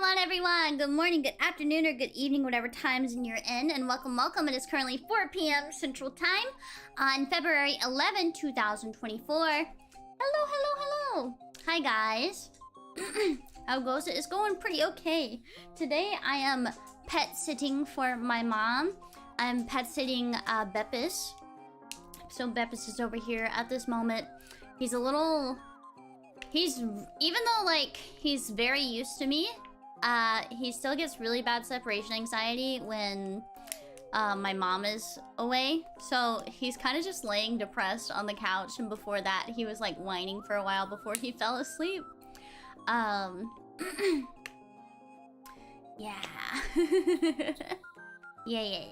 Konbanwan, everyone! Good morning, good afternoon, or good evening, whatever time zone you're in, and welcome, welcome. It is currently 4 p.m. Central Time on February 11, 2024. Hello, hello, hello! Hi, guys. How goes it? It's going pretty okay. Today, I am pet sitting for my mom. I'm pet sitting Beppis. So Beppis is over here at this moment. He's a little... even though, like, he's very used to me, he still gets really bad separation anxiety when my mom is away. So he's kind of just laying depressed on the couch, and before that, he was, like, whining for a while before he fell asleep. Yeah. yeah.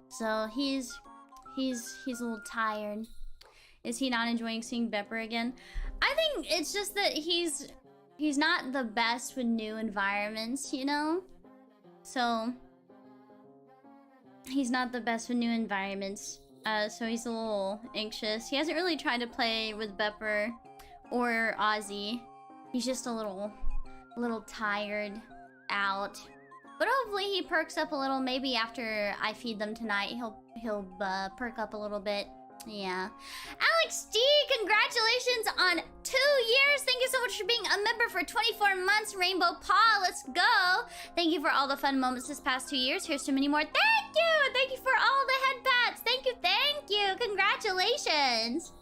So he's a little tired. Is he not enjoying seeing Bepper again? I think it's just that he's not the best with new environments, you know? So he's not the best with new environments. So he's a little anxious. He hasn't really tried to play with Bepper or Ozzy. He's just a little tired out. But hopefully he perks up a little. Maybe after I feed them tonight, he'll perk up a little bit. Yeah. Alex D, congratulations on 2 years. Thank you so much for being a member for 24 months. Rainbow Paw, let's go. Thank you for all the fun moments this past 2 years. Here's to many more. Thank you. Thank you for all the head pats. Thank you. Thank you. Congratulations.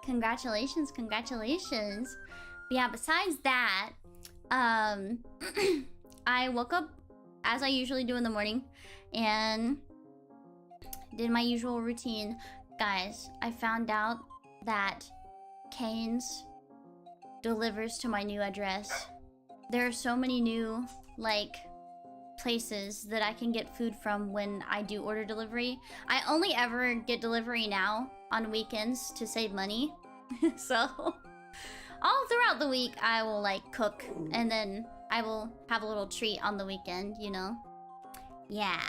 Congratulations. Congratulations. But yeah, besides that, I woke up as I usually do in the morning and did my usual routine. Guys, I found out that Cane's delivers to my new address. There are so many new, like, places that I can get food from when I do order delivery. I only ever get delivery now on weekends to save money. So, all throughout the week, I will, like, cook. And then I will have a little treat on the weekend, you know? Yeah.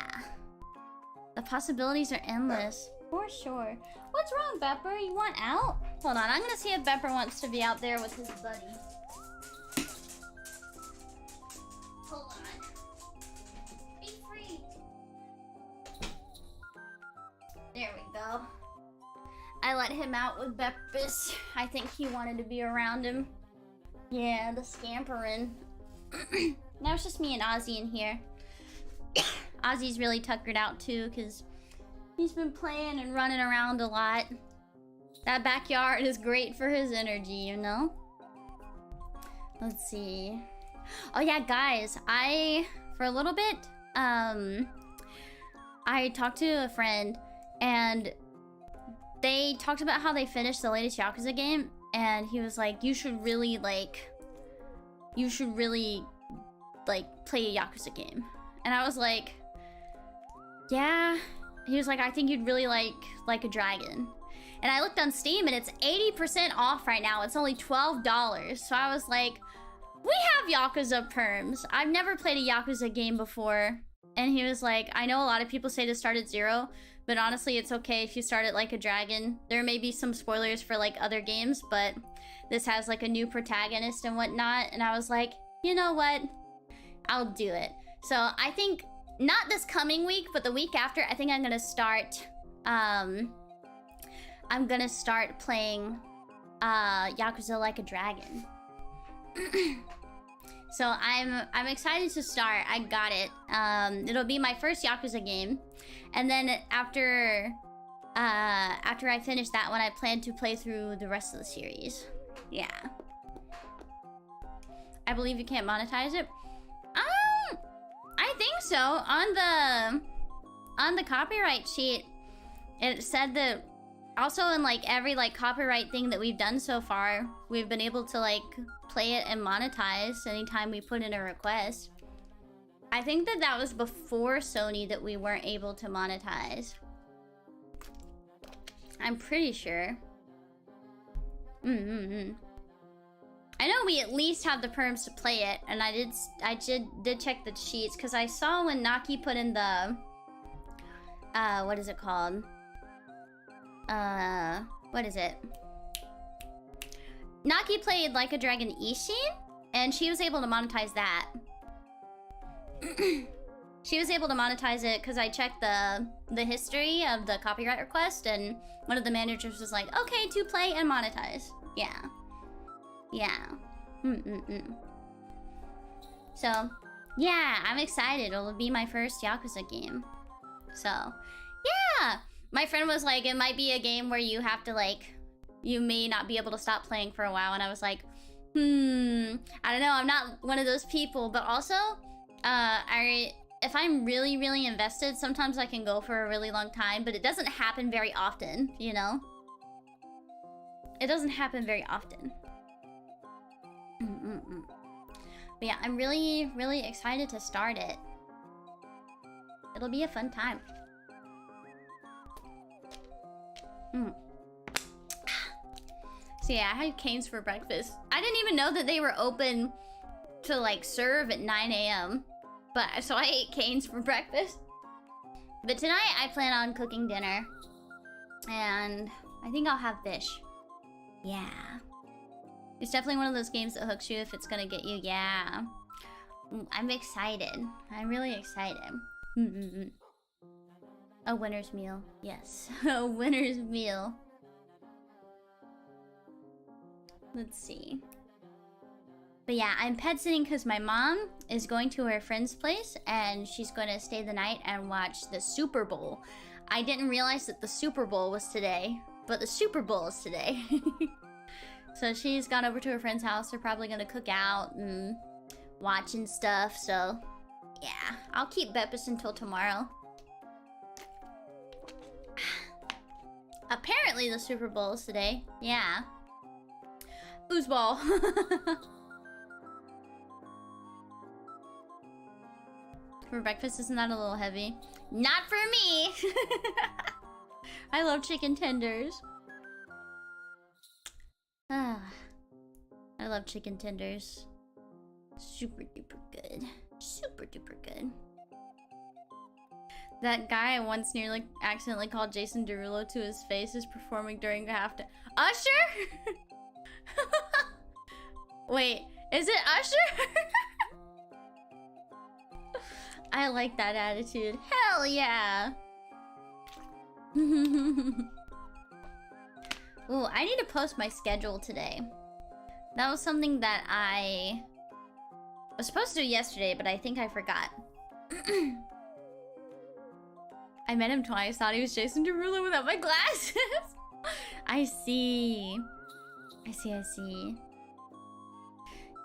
The possibilities are endless. For sure. What's wrong, Bepper? You want out? Hold on, I'm gonna see if Bepper wants to be out there with his buddy. Hold on. Be free. There we go. I let him out with Beppis. I think he wanted to be around him. Yeah, the scampering. Now it's just me and Ozzy in here. Ozzy's really tuckered out too, because he's been playing and running around a lot. That backyard is great for his energy, you know? Let's see. Oh yeah, guys, for a little bit, I talked to a friend, and they talked about how they finished the latest Yakuza game, and he was like, you should really, like, play a Yakuza game. And I was like, yeah. He was like, I think you'd really like a dragon. And I looked on Steam and it's 80% off right now. It's only $12. So I was like, we have Yakuza perms. I've never played a Yakuza game before. And he was like, I know a lot of people say to start at 0, but honestly, it's okay if you start at like a dragon. There may be some spoilers for like other games, but this has like a new protagonist and whatnot. And I was like, you know what? I'll do it. So I think not this coming week, but the week after, I think I'm gonna start playing Yakuza Like a Dragon. So I'm excited to start. I got it. It'll be my first Yakuza game. And then after I finish that one, I plan to play through the rest of the series. Yeah. I believe you can't monetize it. I think so. On the copyright sheet, it said that also in like every like copyright thing that we've done so far, we've been able to like play it and monetize anytime we put in a request. I think that was before Sony that we weren't able to monetize. I'm pretty sure. I know we at least have the perms to play it, and I did check the cheats, because I saw when Naki put in the what is it called? What is it? Naki played Like a Dragon Ishin, And she was able to monetize that. She was able to monetize it because I checked the history of the copyright request, and one of the managers was like, okay, to play and monetize. Yeah. Yeah. So, yeah, I'm excited. It'll be my first Yakuza game. So, yeah! My friend was like, it might be a game where you have to, like, you may not be able to stop playing for a while. And I was like, I don't know. I'm not one of those people. But also, if I'm really, really invested, sometimes I can go for a really long time. But it doesn't happen very often, you know? It doesn't happen very often. But yeah, I'm really, really excited to start it. It'll be a fun time. So yeah, I had canes for breakfast. I didn't even know that they were open to like serve at 9 AM. But so I ate canes for breakfast. But tonight I plan on cooking dinner. And I think I'll have fish. Yeah. It's definitely one of those games that hooks you if it's gonna get you. Yeah. I'm excited. I'm really excited. A winner's meal. Yes. A winner's meal. Let's see. But yeah, I'm pet sitting because my mom is going to her friend's place and she's going to stay the night and watch the Super Bowl. I didn't realize that the Super Bowl was today, but the Super Bowl is today. So she's gone over to her friend's house. They're probably going to cook out and watch and stuff. So yeah, I'll keep Beppis until tomorrow. Apparently the Super Bowl is today. Yeah. Foosball. For breakfast, isn't that a little heavy? Not for me! I love chicken tenders. I love chicken tenders. Super duper good. Super duper good. That guy I once nearly accidentally called Jason Derulo to his face is performing during the halftime. Usher? Wait, is it Usher? I like that attitude. Hell yeah! Ooh, I need to post my schedule today. That was something that I was supposed to do yesterday, but I think I forgot. I met him twice, thought he was Jason Derulo without my glasses. I see. I see.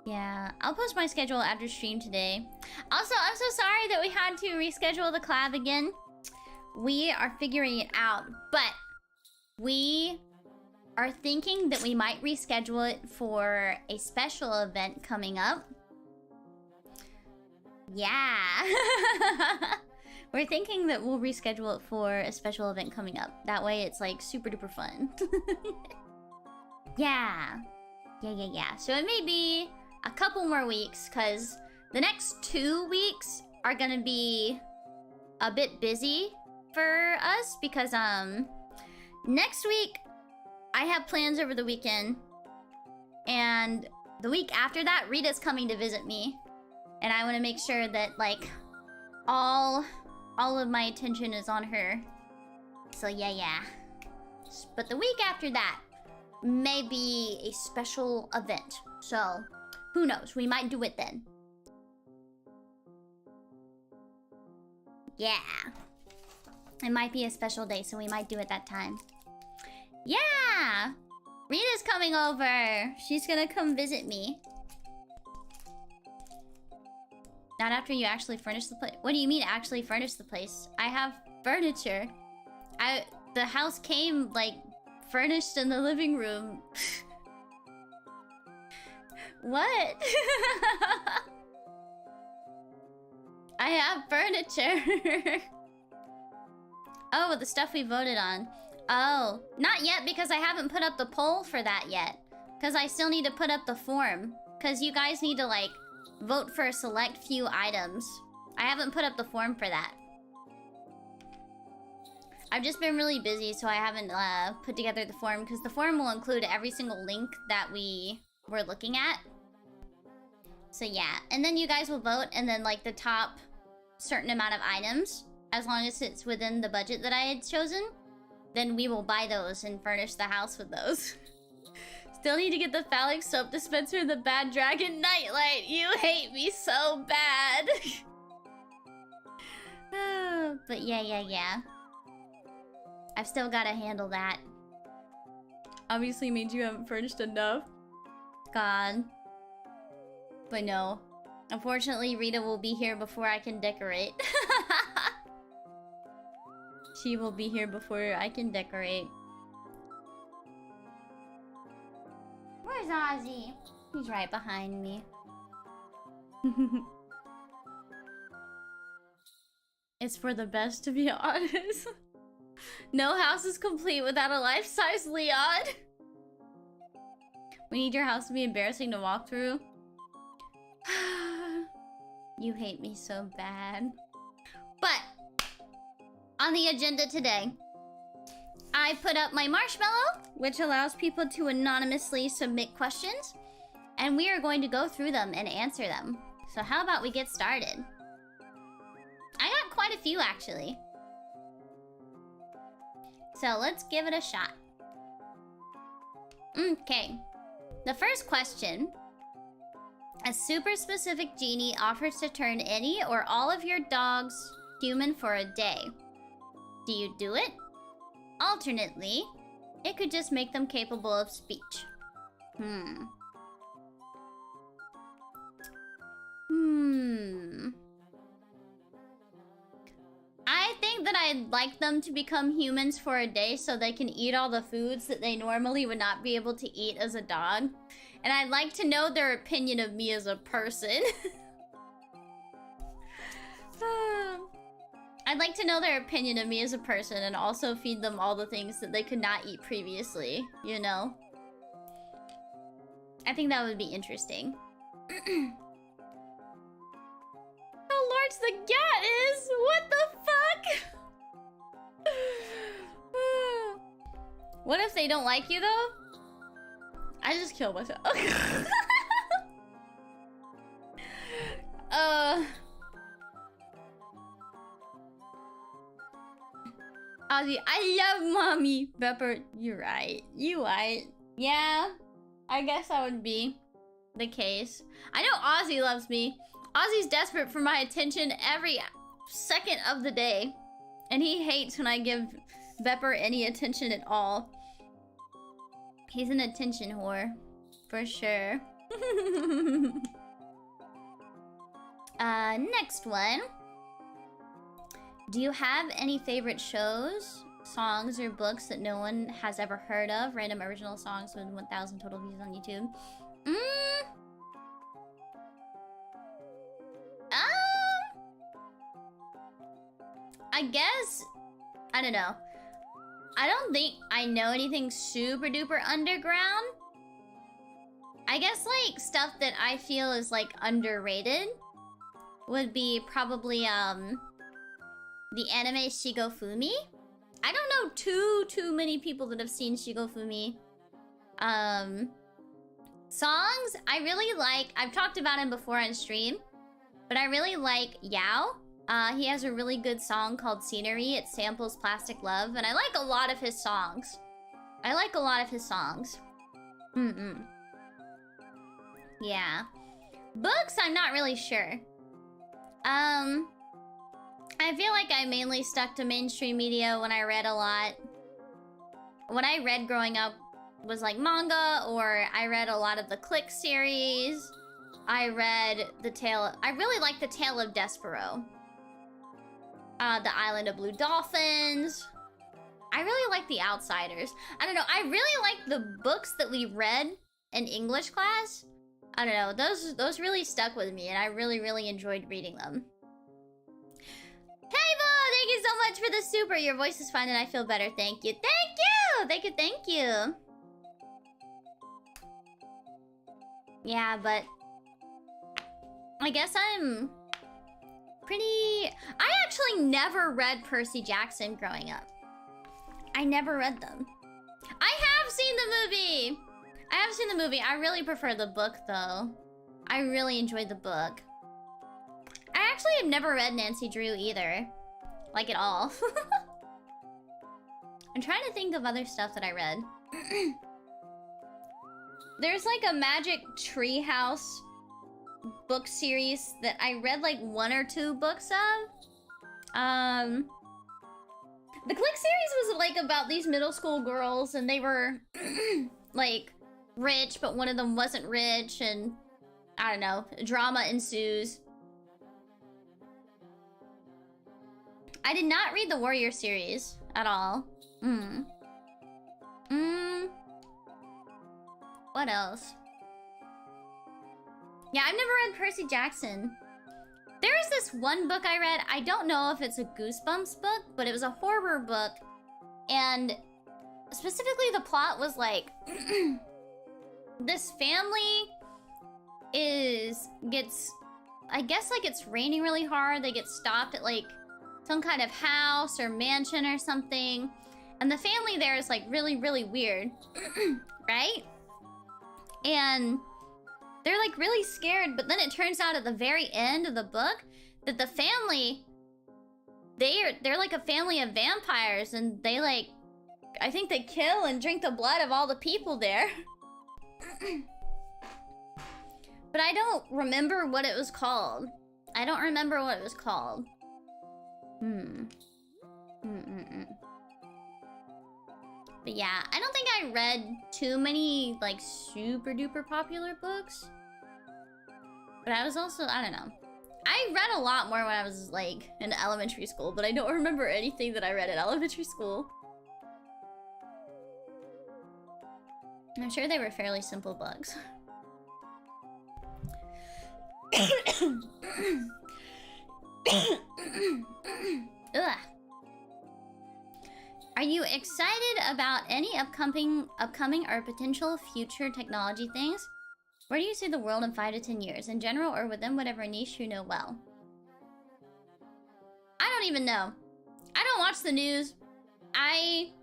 Yeah, I'll post my schedule after stream today. Also, I'm so sorry that we had to reschedule the collab again. We are figuring it out, but we are thinking that we might reschedule it for a special event coming up. Yeah. We're thinking that we'll reschedule it for a special event coming up. That way it's like super duper fun. Yeah. So it may be a couple more weeks, because the next 2 weeks are gonna be a bit busy for us, because next week I have plans over the weekend, and the week after that Rita's coming to visit me, and I want to make sure that like all of my attention is on her. So yeah. But the week after that may be a special event, so who knows, we might do it then. Yeah, it might be a special day, so we might do it that time. Yeah, Rita's coming over. She's gonna come visit me. Not after you actually furnish the place. What do you mean actually furnish the place? I have furniture. The house came like furnished in the living room. What? I have furniture. Oh, the stuff we voted on. Oh, not yet, because I haven't put up the poll for that yet. Because I still need to put up the form. Because you guys need to like vote for a select few items. I haven't put up the form for that. I've just been really busy, so I haven't put together the form, because the form will include every single link that we were looking at. So yeah, and then you guys will vote, and then like the top certain amount of items, as long as it's within the budget that I had chosen, then we will buy those and furnish the house with those. Still need to get the phallic soap dispenser and the bad dragon nightlight. You hate me so bad. But yeah. I've still got to handle that. Obviously means you haven't furnished enough. God. But no. Unfortunately, Rita will be here before I can decorate. She will be here before I can decorate. Where's Ozzy? He's right behind me. It's for the best, to be honest. No house is complete without a life-size Leon. We need your house to be embarrassing to walk through. You hate me so bad. But on the agenda today, I put up my marshmallow, which allows people to anonymously submit questions, and we are going to go through them and answer them. So how about we get started? I got quite a few, actually. So let's give it a shot. Okay. The first question. A super specific genie offers to turn any or all of your dogs human for a day. Do you do it? Alternately, it could just make them capable of speech. I think that I'd like them to become humans for a day so they can eat all the foods that they normally would not be able to eat as a dog. And I'd like to know their opinion of me as a person. I'd like to know their opinion of me as a person and also feed them all the things that they could not eat previously, you know? I think that would be interesting. How large the gat is? What the fuck? What if they don't like you though? I just killed myself. Ozzy, I love mommy. Pepper, you're right. You right. Yeah, I guess that would be the case. I know Ozzy loves me. Ozzy's desperate for my attention every second of the day. And he hates when I give Pepper any attention at all. He's an attention whore. For sure. Next one. Do you have any favorite shows, songs, or books that no one has ever heard of? Random original songs with 1,000 total views on YouTube. I guess, I don't know. I don't think I know anything super duper underground. I guess like stuff that I feel is like underrated would be probably the anime Shigofumi. I don't know too many people that have seen Shigofumi. Songs, I really like, I've talked about him before on stream, but I really like Yao. He has a really good song called Scenery. It samples Plastic Love, and I like a lot of his songs. Yeah. Books, I'm not really sure. I feel like I mainly stuck to mainstream media when I read a lot. What I read growing up was like manga, or I read a lot of the Click series. I read I really like The Tale of Despero. The Island of Blue Dolphins. I really like The Outsiders. I don't know, I really like the books that we read in English class. I don't know, those really stuck with me, and I really enjoyed reading them. Hey, Bo! Thank you so much for the super. Your voice is fine and I feel better. Thank you. Thank you. Yeah, but I guess I'm pretty... I actually never read Percy Jackson growing up. I never read them. I have seen the movie! I really prefer the book, though. I really enjoyed the book. I actually have never read Nancy Drew either. Like, at all. I'm trying to think of other stuff that I read. There's like a Magic Treehouse book series that I read like 1 or 2 books of. The Click series was like about these middle school girls, and they were like rich, but one of them wasn't rich, and I don't know, drama ensues. I did not read the Warrior series at all. What else? Yeah, I've never read Percy Jackson. There is this one book I read. I don't know if it's a Goosebumps book, but it was a horror book. And specifically the plot was like... this family gets... I guess like it's raining really hard. They get stopped at like some kind of house or mansion or something. And the family there is like really, really weird. Right? And they're like really scared, but then it turns out at the very end of the book that the family, they're like a family of vampires, and they like, I think they kill and drink the blood of all the people there. But I don't remember what it was called. I don't remember what it was called. But yeah, I don't think I read too many, like, super duper popular books. But I was also, I don't know. I read a lot more when I was, like, in elementary school, but I don't remember anything that I read in elementary school. I'm sure they were fairly simple books. Ugh. Are you excited about any upcoming or potential future technology things? Where do you see the world in 5 to 10 years, in general or within whatever niche you know well? I don't even know. I don't watch the news. I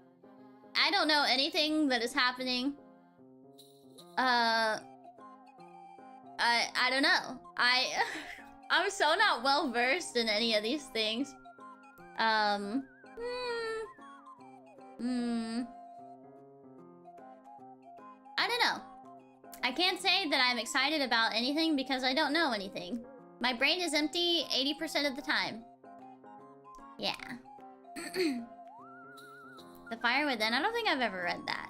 don't know anything that is happening. I don't know. I'm so not well versed in any of these things. I don't know. I can't say that I'm excited about anything because I don't know anything. My brain is empty 80% of the time. Yeah. The Fire Within. I don't think I've ever read that.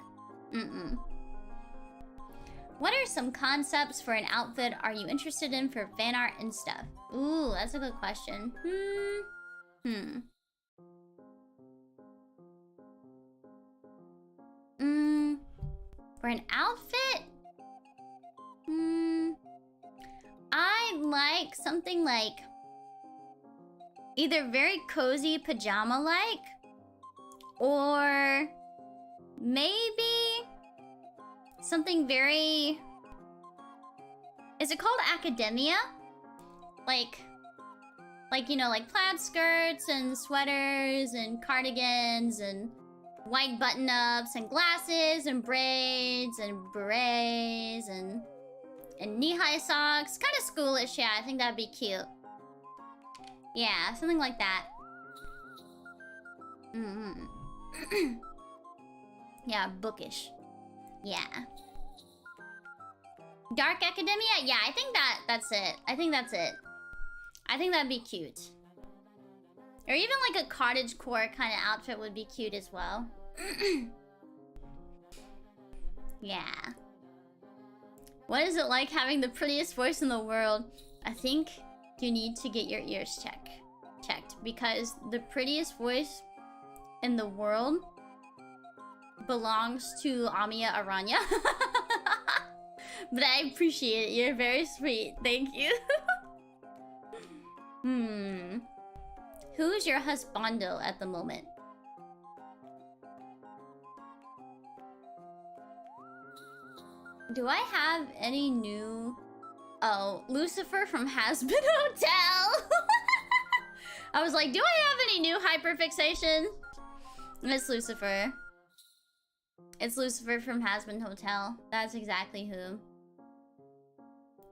What are some concepts for an outfit are you interested in for fan art and stuff? Ooh, that's a good question. For an outfit? I like something like either very cozy pajama-like, or maybe something very... Is it called academia? Like, you know, like plaid skirts and sweaters and cardigans and white button-ups and glasses and braids and berets and knee-high socks. Kind of schoolish, yeah. I think that'd be cute. Yeah, something like that. Yeah, bookish. Yeah. Dark academia? Yeah, I think that's it. I think that's it. I think that'd be cute. Or even like a cottagecore kind of outfit would be cute as well. Yeah. What is it like having the prettiest voice in the world? I think you need to get your ears checked. Because the prettiest voice in the world belongs to Amiya Aranya. But I appreciate it. You're very sweet. Thank you. Who's your husbando at the moment? Do I have any new... Oh, Lucifer from Has-Been Hotel! I was like, do I have any new hyperfixation? It's Lucifer. It's Lucifer from Has-Been Hotel. That's exactly who.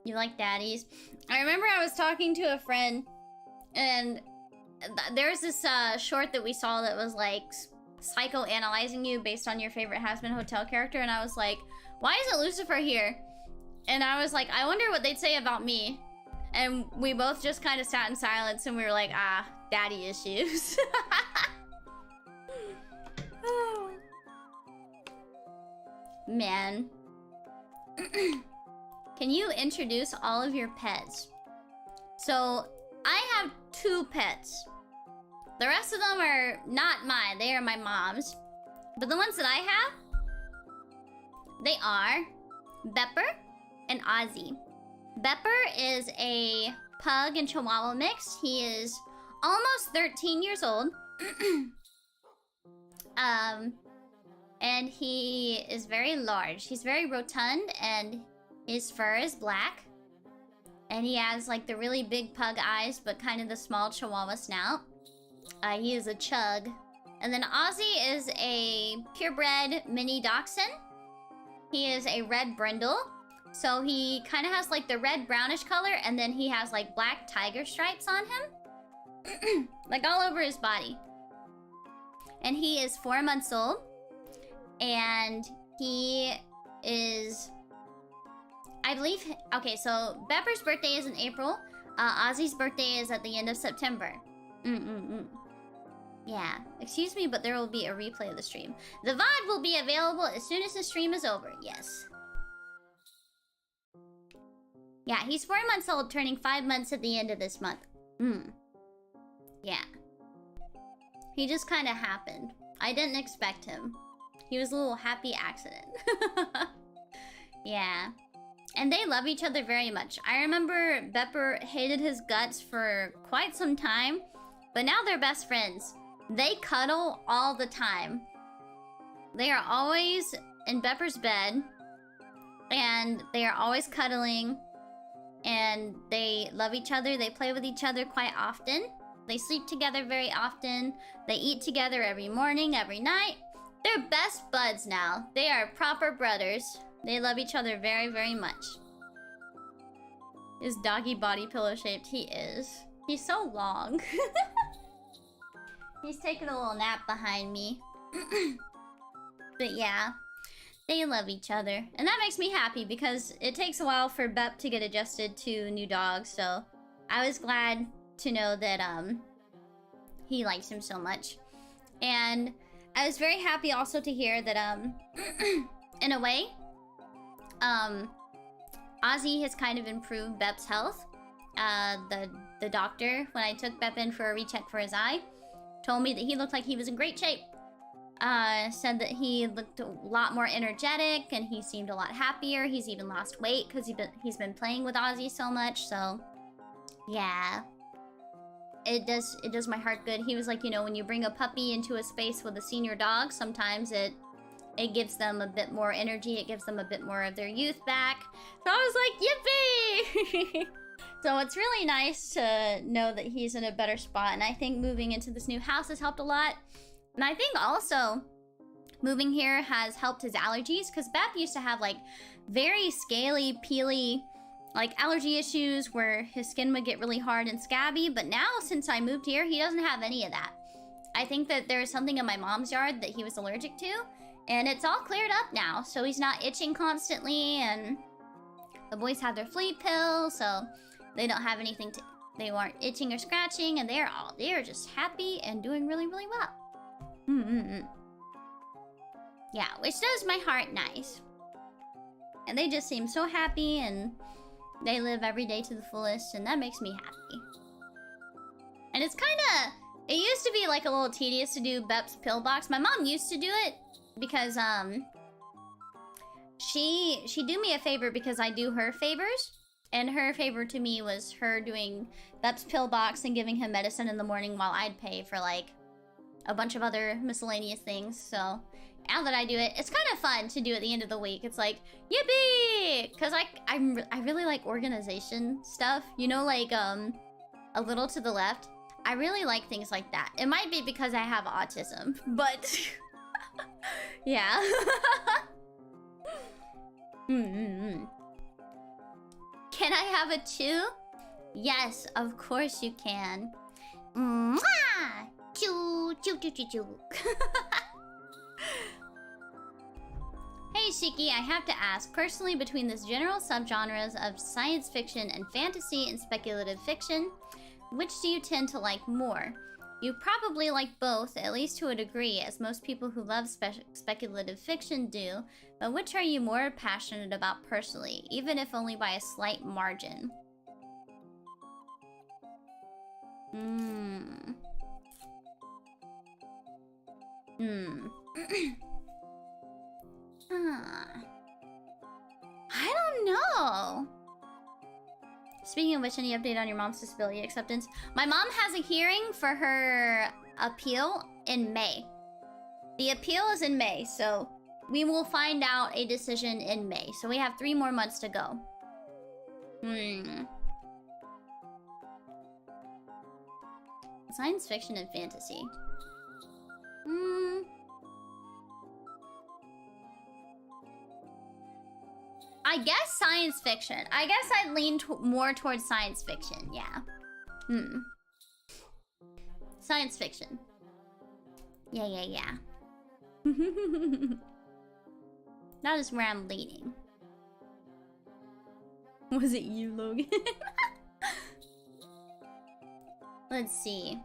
You like daddies? I remember I was talking to a friend, and there's this short that we saw that was like psychoanalyzing you based on your favorite Hazbin Hotel character, and I was like, why isn't Lucifer here? And I was like, I wonder what they'd say about me. And we both just kind of sat in silence, and we were like, ah, daddy issues. Man. Can you introduce all of your pets? So, I have 2 pets. The rest of them are not mine. They are my mom's. But the ones that I have, they are Bepper and Ozzy. Bepper is a pug and chihuahua mix. He is almost 13 years old. And he is very large. He's very rotund, and his fur is black. And he has like the really big pug eyes, but kind of the small chihuahua snout. He is a chug. And then Ozzy is a purebred mini dachshund. He is a red brindle. So he kind of has like the red brownish color, and then he has like black tiger stripes on him. Like all over his body. And he is 4 months old. And he is, I believe, okay, so Bepper's birthday is in April. Ozzy's birthday is at the end of September. Yeah, excuse me, but there will be a replay of the stream. The VOD will be available as soon as the stream is over, yes. Yeah, he's 4 months old, turning 5 months at the end of this month. Yeah. He just kind of happened. I didn't expect him. He was a little happy accident. Yeah. And they love each other very much. I remember Bepper hated his guts for quite some time, but now they're best friends. They cuddle all the time. They are always in Bepper's bed, and they are always cuddling, and they love each other. They play with each other quite often. They sleep together very often. They eat together every morning, every night. They're best buds now. They are proper brothers. They love each other very, very much. Is doggy body pillow shaped? He is. He's so long. He's taking a little nap behind me. But yeah, they love each other. And that makes me happy because it takes a while for Bep to get adjusted to new dogs. So I was glad to know that he likes him so much. And I was very happy also to hear that in a way Ozzy has kind of improved Bep's health. The doctor, when I took Bep in for a recheck for his eye, told me that he looked like he was in great shape. Said that he looked a lot more energetic and he seemed a lot happier. He's even lost weight because he's been playing with Ozzy so much. So yeah, it does my heart good. He was like, you know, when you bring a puppy into a space with a senior dog, sometimes it gives them a bit more energy. It gives them a bit more of their youth back. So I was like, yippee! So it's really nice to know that he's in a better spot. And I think moving into this new house has helped a lot. And I think also moving here has helped his allergies. Because Bep used to have like very scaly, peely, like allergy issues where his skin would get really hard and scabby. But now since I moved here, he doesn't have any of that. I think that there was something in my mom's yard that he was allergic to. And it's all cleared up now, so he's not itching constantly, and the boys have their flea pill, so they don't have anything to... They weren't itching or scratching, and they're just happy and doing really, really well. Yeah, which does my heart nice. And they just seem so happy, and they live every day to the fullest, and that makes me happy. And it's kinda... It used to be like a little tedious to do Bep's pill box. My mom used to do it, because she do me a favor because I do her favors, and her favor to me was her doing Bep's pill box and giving him medicine in the morning while I'd pay for like a bunch of other miscellaneous things. So now that I do it, it's kind of fun to do at the end of the week. It's like, yippee! Because I really like organization stuff, you know, like a little to the left. I really like things like that. It might be because I have autism, but yeah. Can I have a chew? Yes, of course you can. Mwah! Chew, chew, chew, chew, chew. Hey Shiki, I have to ask, personally between this general subgenres of science fiction and fantasy and speculative fiction, which do you tend to like more? You probably like both, at least to a degree, as most people who love speculative fiction do, but which are you more passionate about personally, even if only by a slight margin? I don't know. Speaking of which, any update on your mom's disability acceptance? My mom has a hearing for her appeal in May. The appeal is in May, so we will find out a decision in May. So we have 3 more months to go. Science fiction and fantasy. I guess science fiction. I guess I'd lean more towards science fiction, yeah. Science fiction. Yeah. That is where I'm leaning. Was it you, Logan? Let's see.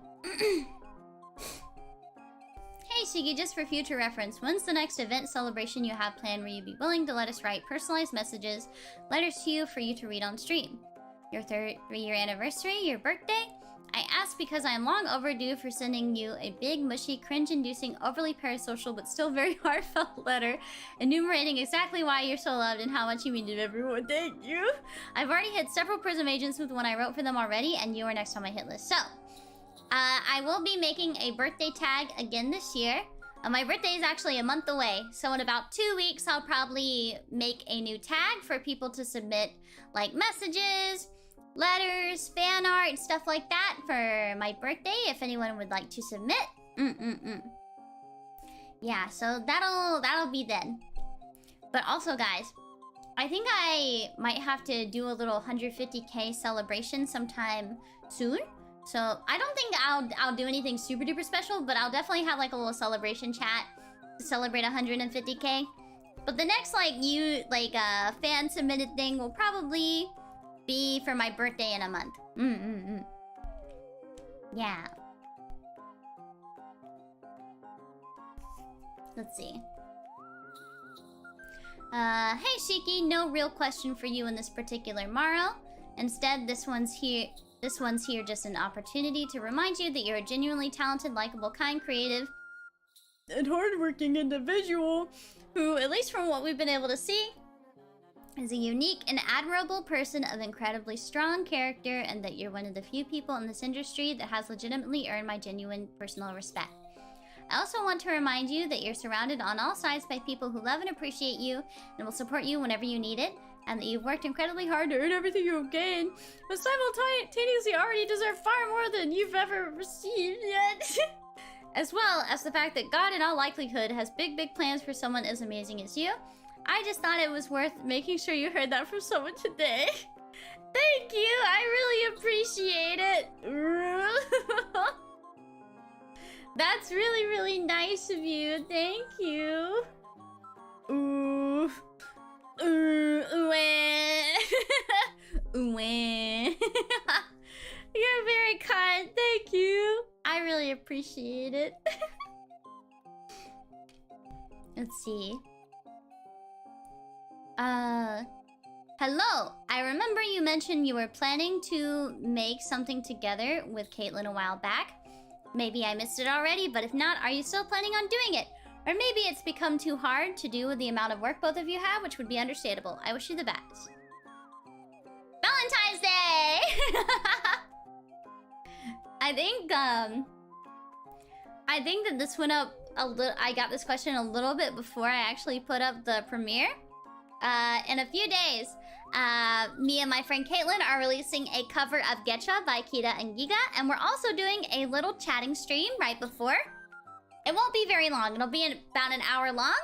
Hey Shiki, just for future reference, when's the next event celebration you have planned where you'd be willing to let us write personalized messages, letters to you for you to read on stream? Your 3-year anniversary, your birthday? I ask because I am long overdue for sending you a big, mushy, cringe-inducing, overly parasocial but still very heartfelt letter enumerating exactly why you're so loved and how much you mean to everyone. Thank you! I've already hit several PRISM agents with one I wrote for them already, and you are next on my hit list. So, I will be making a birthday tag again this year. My birthday is actually a month away, so in about 2 weeks, I'll probably make a new tag for people to submit, like, messages, letters, fan art, stuff like that for my birthday, if anyone would like to submit. Yeah, so that'll be then. But also, guys, I think I might have to do a little 150k celebration sometime soon. So I don't think I'll do anything super duper special, but I'll definitely have like a little celebration chat to celebrate 150k. But the next fan submitted thing will probably be for my birthday in a month. Yeah. Let's see. Hey Shiki, no real question for you in this particular Maro. Instead, this one's here just an opportunity to remind you that you're a genuinely talented, likable, kind, creative, and hardworking individual who, at least from what we've been able to see, is a unique and admirable person of incredibly strong character, and that you're one of the few people in this industry that has legitimately earned my genuine personal respect. I also want to remind you that you're surrounded on all sides by people who love and appreciate you and will support you whenever you need it, and that you've worked incredibly hard to earn everything you've gained, but simultaneously already deserve far more than you've ever received yet. As well as the fact that God in all likelihood has big plans for someone as amazing as you. I just thought it was worth making sure you heard that from someone today. Thank you, I really appreciate it. That's really, really nice of you. Thank you. You're very kind. Thank you. I really appreciate it. Let's see. Hello. I remember you mentioned you were planning to make something together with Caitlin a while back. Maybe I missed it already, but if not, are you still planning on doing it? Or maybe it's become too hard to do with the amount of work both of you have, which would be understandable. I wish you the best. Valentine's Day! I think that this went up a little. I got this question a little bit before I actually put up the premiere. In a few days, me and my friend Caitlin are releasing a cover of Getcha by Kita and Giga, and we're also doing a little chatting stream right before. It won't be very long. It'll be about an hour long,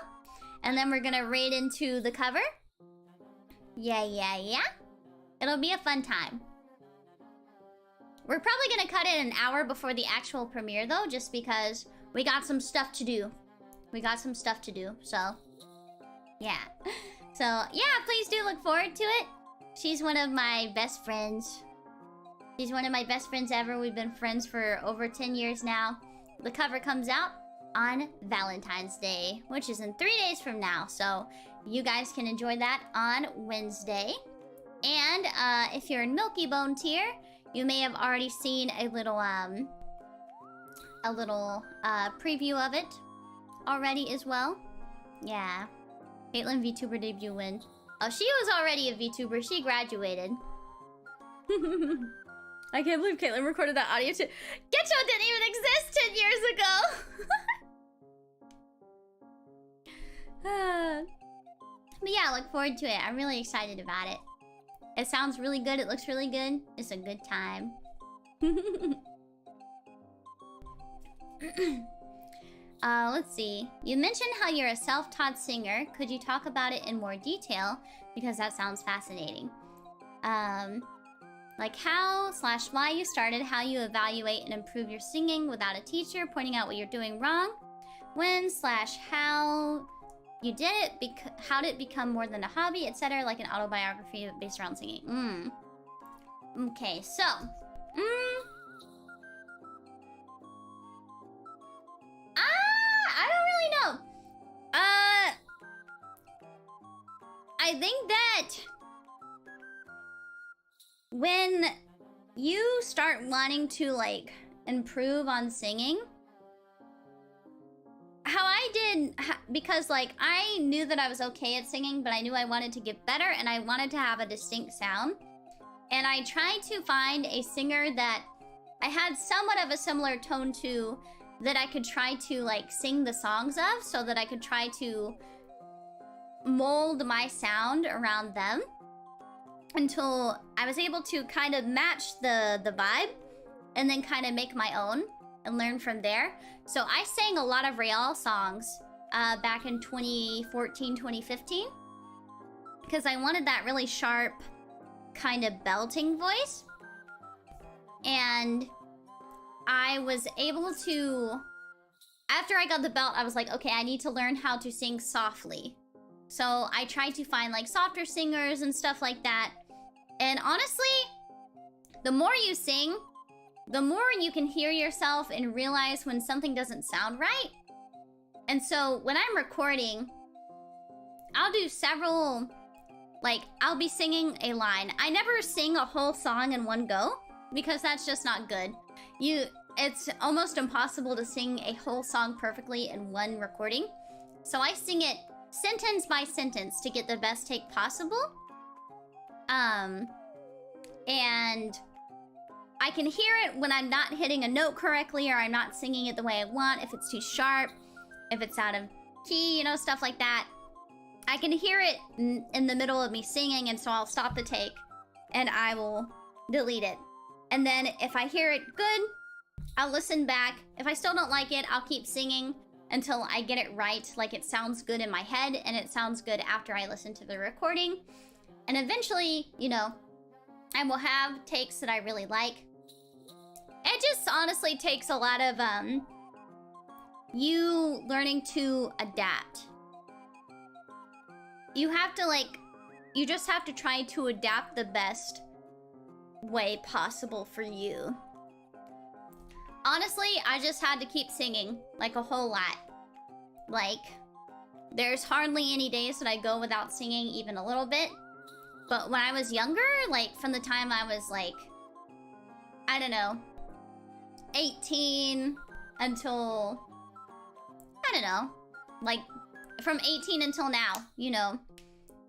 and then we're gonna raid into the cover. Yeah. It'll be a fun time. We're probably gonna cut it an hour before the actual premiere though, just because we got some stuff to do. So yeah. So yeah, please do look forward to it. She's one of my best friends. She's one of my best friends ever. We've been friends for over 10 years now. The cover comes out on Valentine's Day, which is in 3 days from now. So you guys can enjoy that on Wednesday. And if you're in Milky Bone tier, you may have already seen a little preview of it already as well. Yeah. Caitlyn VTuber debut win. Oh, she was already a VTuber. She graduated. I can't believe Caitlyn recorded that audio too. Getcho didn't even exist 10 years ago. But yeah, look forward to it. I'm really excited about it. It sounds really good. It looks really good. It's a good time. Let's see. You mentioned how you're a self-taught singer. Could you talk about it in more detail? Because that sounds fascinating. Like how/why you started, how you evaluate and improve your singing without a teacher, pointing out what you're doing wrong. When/how you did it, how did it become more than a hobby, etc., like an autobiography based around singing. Okay, so I don't really know. I think that when you start wanting to like improve on singing, how I did, because like I knew that I was okay at singing, but I knew I wanted to get better and I wanted to have a distinct sound. And I tried to find a singer that I had somewhat of a similar tone to, that I could try to like sing the songs of, so that I could try to mold my sound around them until I was able to kind of match the vibe and then kind of make my own and learn from there. So I sang a lot of Real songs back in 2014, 2015 because I wanted that really sharp kind of belting voice. And I was able to, after I got the belt, I was like, okay, I need to learn how to sing softly. So I tried to find like softer singers and stuff like that. And honestly, the more you sing, the more you can hear yourself and realize when something doesn't sound right. And so when I'm recording, I'll do several, like I'll be singing a line. I never sing a whole song in one go because that's just not good. It's almost impossible to sing a whole song perfectly in one recording. So I sing it sentence by sentence to get the best take possible. And I can hear it when I'm not hitting a note correctly or I'm not singing it the way I want, if it's too sharp, if it's out of key, you know, stuff like that. I can hear it in the middle of me singing, and so I'll stop the take and I will delete it. And then if I hear it good, I'll listen back. If I still don't like it, I'll keep singing until I get it right, like it sounds good in my head and it sounds good after I listen to the recording. And eventually, you know, I will have takes that I really like. It just honestly takes a lot of you learning to adapt. You have to like, you just have to try to adapt the best way possible for you. Honestly, I just had to keep singing, like a whole lot. Like, there's hardly any days that I go without singing even a little bit. But when I was younger, like from the time I was like, I don't know, 18 until, I don't know, like from 18 until now, you know,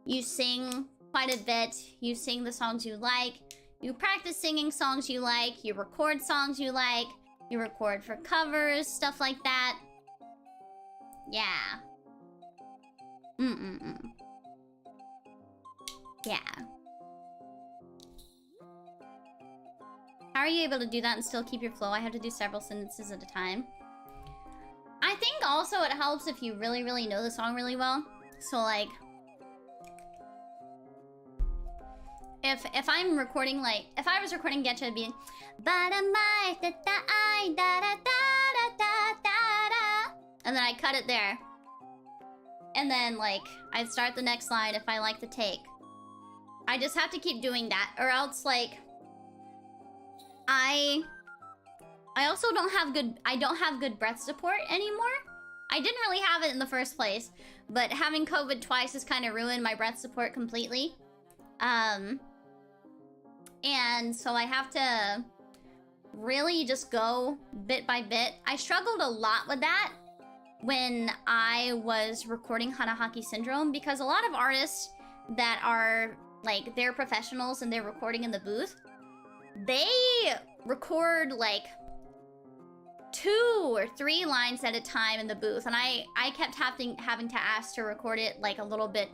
you sing quite a bit, you sing the songs you like, you practice singing songs you like, you record songs you like, you record for covers, stuff like that. Yeah. Yeah. How are you able to do that and still keep your flow? I have to do several sentences at a time. I think also it helps if you really, really know the song really well. So like, if I'm recording like if I was recording Getcha, it'd be and then I cut it there. And then like I'd start the next line if I like the take. I just have to keep doing that, or else like I also don't have good breath support anymore. I didn't really have it in the first place, but having COVID twice has kind of ruined my breath support completely. And so I have to really just go bit by bit. I struggled a lot with that when I was recording Hanahaki Syndrome, because a lot of artists that are like, they're professionals and they're recording in the booth, they record like 2 or 3 lines at a time in the booth, and I kept having to ask to record it like a little bit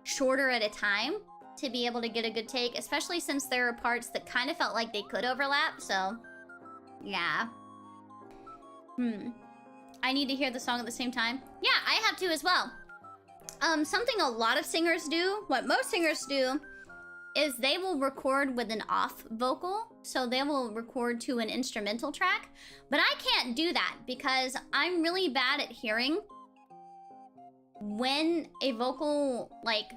shorter at a time to be able to get a good take, especially since there are parts that kind of felt like they could overlap. So yeah. I need to hear the song at the same time. Yeah, I have to as well. Something a lot of singers do, what most singers do, is they will record with an off vocal. So they will record to an instrumental track. But I can't do that because I'm really bad at hearing when a vocal, like,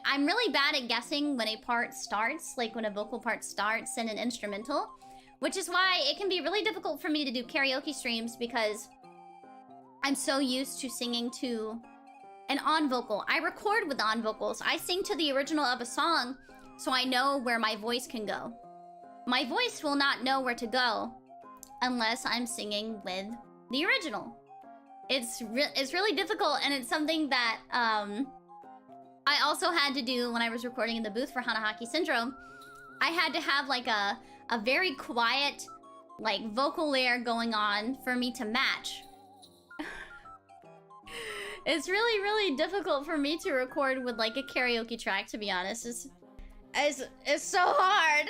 I'm really bad at guessing when a part starts, like when a vocal part starts in an instrumental. Which is why it can be really difficult for me to do karaoke streams, because I'm so used to singing to an on vocal. I record with on vocals. I sing to the original of a song, so I know where my voice can go. My voice will not know where to go unless I'm singing with the original. It's really difficult, and it's something that I also had to do when I was recording in the booth for Hanahaki Syndrome. I had to have like a very quiet like vocal layer going on for me to match. It's really difficult for me to record with like a karaoke track, to be honest. It's so hard.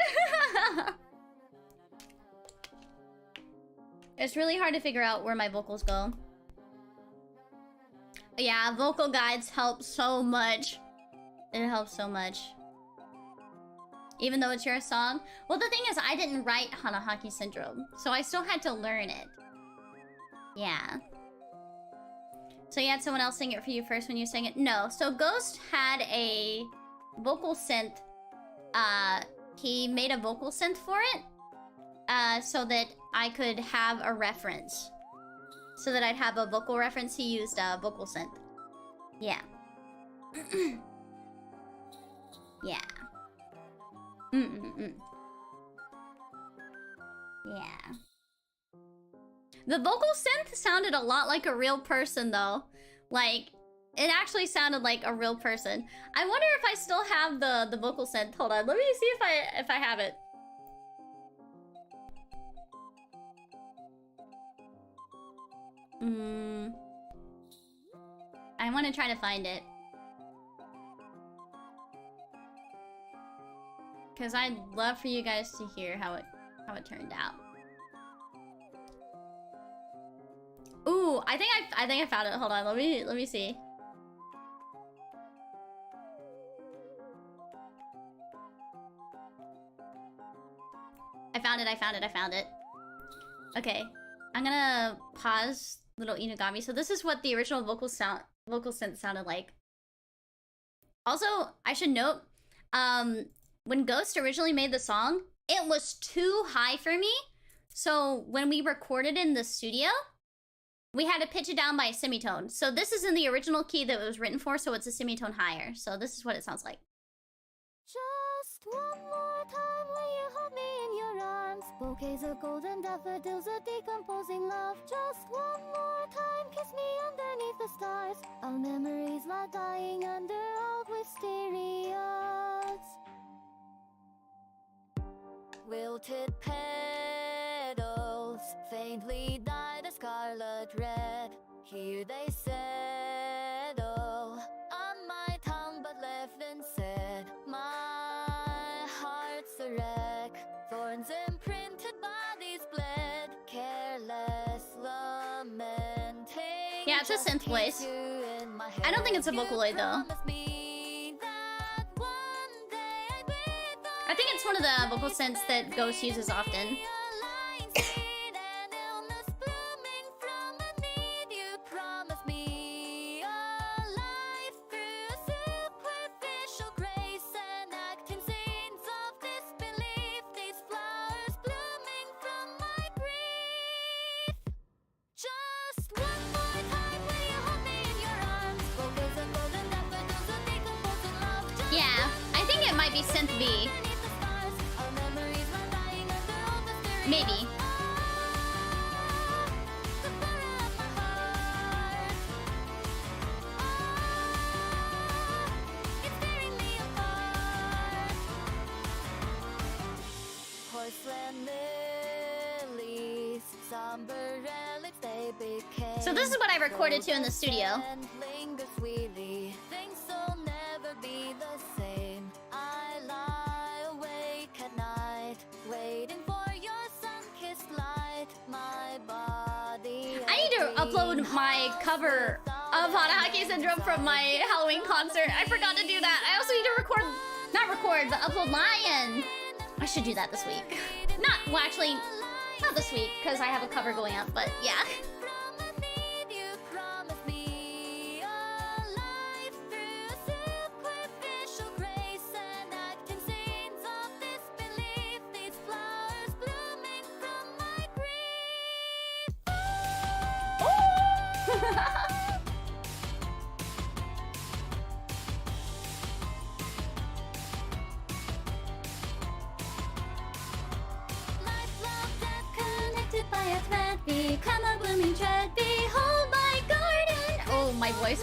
It's really hard to figure out where my vocals go. But yeah, vocal guides help so much. It helps so much. Even though it's your song. Well, the thing is, I didn't write Hanahaki Syndrome, so I still had to learn it. Yeah. So you had someone else sing it for you first when you sang it? No. So Ghost had a vocal synth. He made a vocal synth for it. So that I could have a reference. So that I'd have a vocal reference, he used a vocal synth. Yeah. Yeah. Yeah. The vocal synth sounded a lot like a real person, though. Like, it actually sounded like a real person. I wonder if I still have the vocal synth. Hold on, let me see if I have it. I want to try to find it. Because I'd love for you guys to hear how it turned out. Ooh, I think I found it. Hold on, let me see. I found it. Okay, I'm gonna pause little Inugami. So this is what the original vocal synth sounded like. Also, I should note, when Ghost originally made the song, it was too high for me. So when we recorded in the studio, we had to pitch it down by a semitone. So this is in the original key that it was written for, so it's a semitone higher. So this is what it sounds like. Just one more time, will you hold me in your arms? Bouquets of golden daffodils, a decomposing love. Just one more time, kiss me underneath the stars. Our memories lie dying under old wisterias. Wilted petals faintly dyed a scarlet red. Here they settle on my tongue, but left unsaid. My heart's a wreck, thorns imprinted, bodies bled. Careless lamenting. Yeah, it's a synth voice. I don't think it's a Vocaloid though. it's one of the vocal synths that Ghost uses often. Yeah, I think it might be Synth V. Maybe. So this is what I recorded to in the studio. I need to upload my cover of Hanahaki Syndrome from my Halloween concert. I forgot to do that. I also need to but upload Lion. I should do that this week. Well, actually, not this week, because I have a cover going up, but yeah. By a thread, become a blooming tread, behold my garden. Oh, my voice.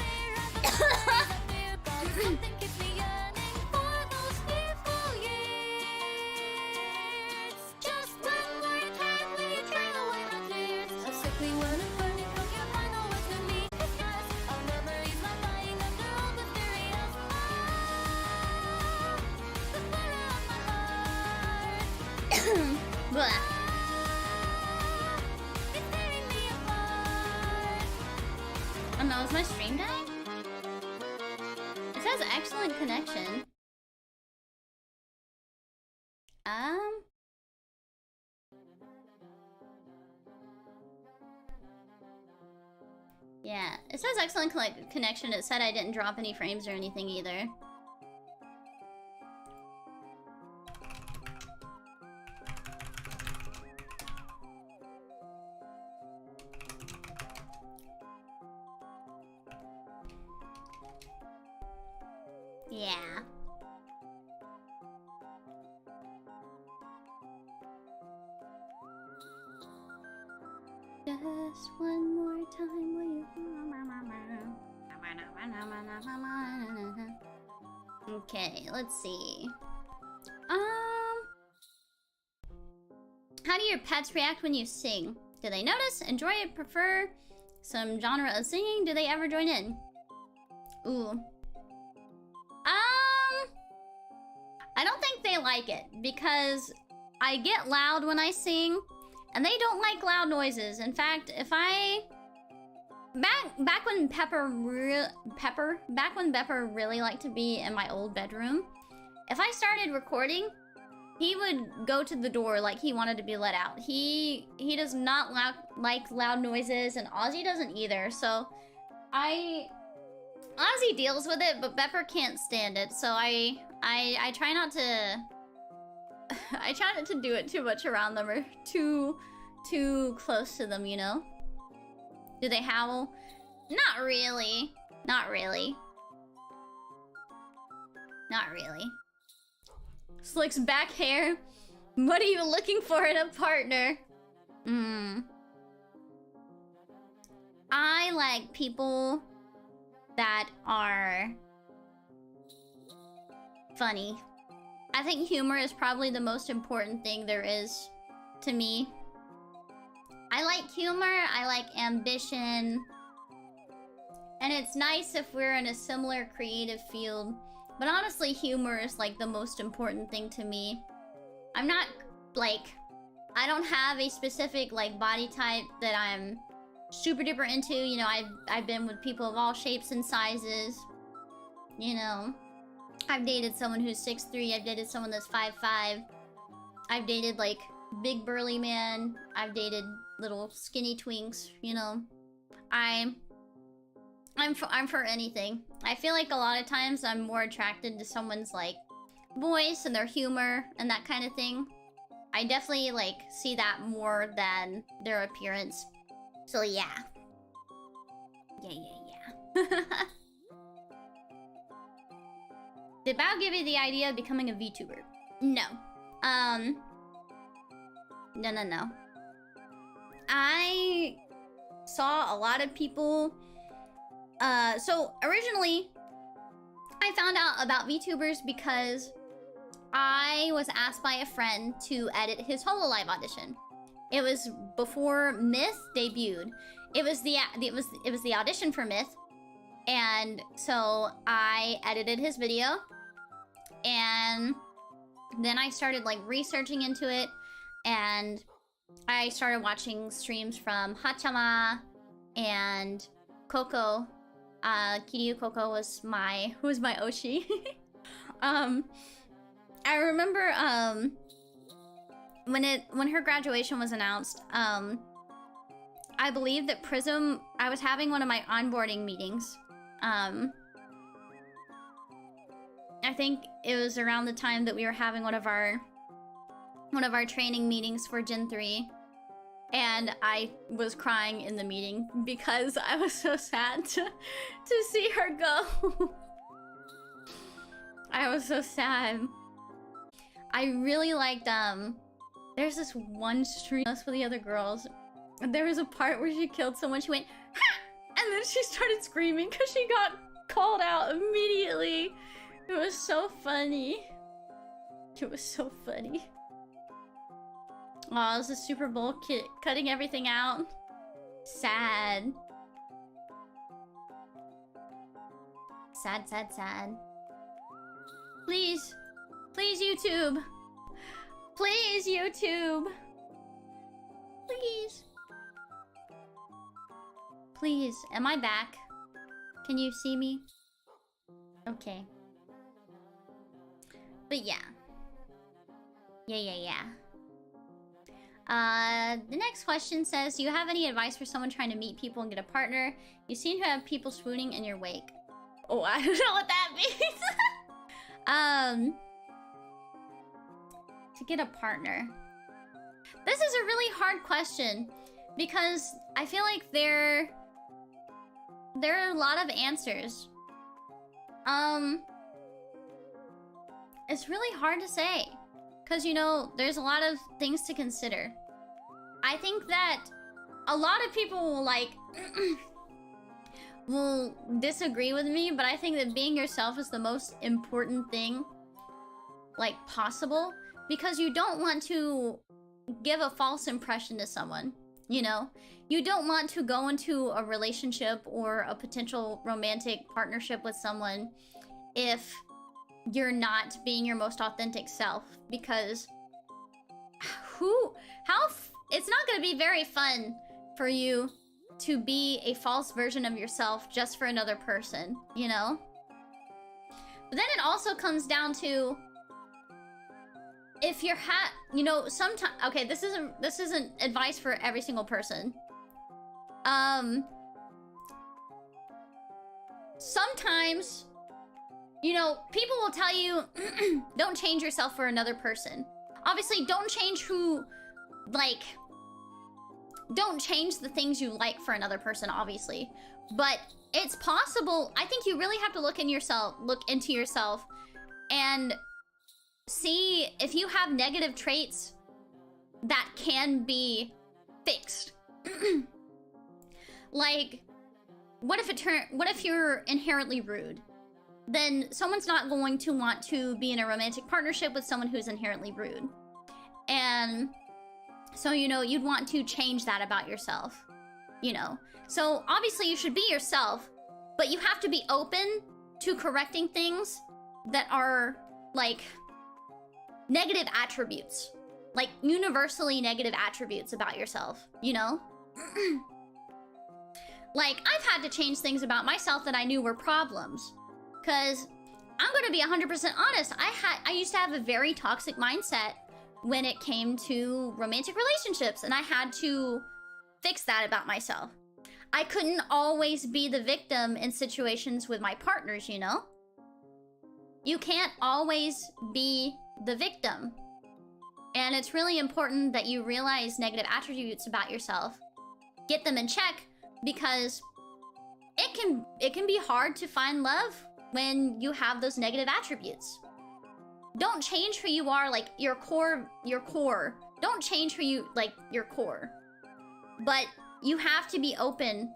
Blah. Oh no, is my stream dying? It says excellent connection. Yeah, it says excellent connection. It said I didn't drop any frames or anything either. Yeah. Just one more time, will you? Okay, let's see. How do your pets react when you sing? Do they notice, enjoy it, prefer some genre of singing? Do they ever join in? Ooh. I don't think they like it because I get loud when I sing and they don't like loud noises. In fact, if I back when Pepper really liked to be in my old bedroom, if I started recording, he would go to the door like he wanted to be let out. He does not like loud noises, and Ozzy doesn't either. So Ozzy deals with it, but Pepper can't stand it. So I try not to I try not to do it too much around them or too close to them, you know? Do they howl? Not really. Not really. Not really. Slicks back hair. What are you looking for in a partner? I like people that are funny. I think humor is probably the most important thing there is to me. I like humor, I like ambition, and it's nice if we're in a similar creative field. But honestly, humor is like the most important thing to me. I'm not like, I don't have a specific like body type that I'm super duper into. You know, I've been with people of all shapes and sizes, you know. I've dated someone who's 6'3", I've dated someone that's 5'5". I've dated, like, big burly man. I've dated little skinny twinks, you know. I'm for anything. I feel like a lot of times I'm more attracted to someone's, like, voice and their humor and that kind of thing. I definitely, like, see that more than their appearance. So, yeah. Yeah. Did Bao give you the idea of becoming a VTuber? No. No. I saw a lot of people... So, originally, I found out about VTubers because I was asked by a friend to edit his HoloLive audition. It was before Myth debuted. It was the audition for Myth, and so I edited his video, and then I started like researching into it, and I started watching streams from Hachama and Coco. Kiryu Coco was my Oshi. I remember when her graduation was announced, I believe that PRISM, I was having one of my onboarding meetings. I think it was around the time that we were having one of our training meetings for Gen 3. And I was crying in the meeting because I was so sad to see her go. I was so sad. I really liked, there's this one stream with the other girls. And there was a part where she killed someone, she went, ha! And then she started screaming because she got called out immediately. It was so funny. It was so funny. Oh, it was a Super Bowl kid cutting everything out. Sad. Sad. Please. Please, YouTube. Please, YouTube. Please. Please. Am I back? Can you see me? Okay. But yeah. Yeah. The next question says, do you have any advice for someone trying to meet people and get a partner? You seem to have people swooning in your wake. Oh, I don't know what that means. To get a partner. This is a really hard question because I feel like there are a lot of answers. It's really hard to say. Because, you know, there's a lot of things to consider. I think that a lot of people will, like, will disagree with me, but I think that being yourself is the most important thing, like, possible. Because you don't want to give a false impression to someone, you know? You don't want to go into a relationship or a potential romantic partnership with someone if you're not being your most authentic self, because it's not going to be very fun for you to be a false version of yourself just for another person, you know? But then it also comes down to if you're you know, sometimes, okay, this isn't advice for every single person. Sometimes, you know, people will tell you, don't change yourself for another person. Obviously, don't change don't change the things you like for another person, obviously. But it's possible. I think you really have to look into yourself and see if you have negative traits that can be fixed. Like, what if you're inherently rude? Then someone's not going to want to be in a romantic partnership with someone who's inherently rude. And so, you know, you'd want to change that about yourself, you know? So obviously you should be yourself, but you have to be open to correcting things that are, like, negative attributes. Like, universally negative attributes about yourself, you know? Like, I've had to change things about myself that I knew were problems. Because I'm gonna be 100% honest. I used to have a very toxic mindset when it came to romantic relationships, and I had to fix that about myself. I couldn't always be the victim in situations with my partners, you know? You can't always be the victim. And it's really important that you realize negative attributes about yourself. Get them in check, because it can be hard to find love when you have those negative attributes. Don't change who you are, like your core. Don't change who you, like your core. But you have to be open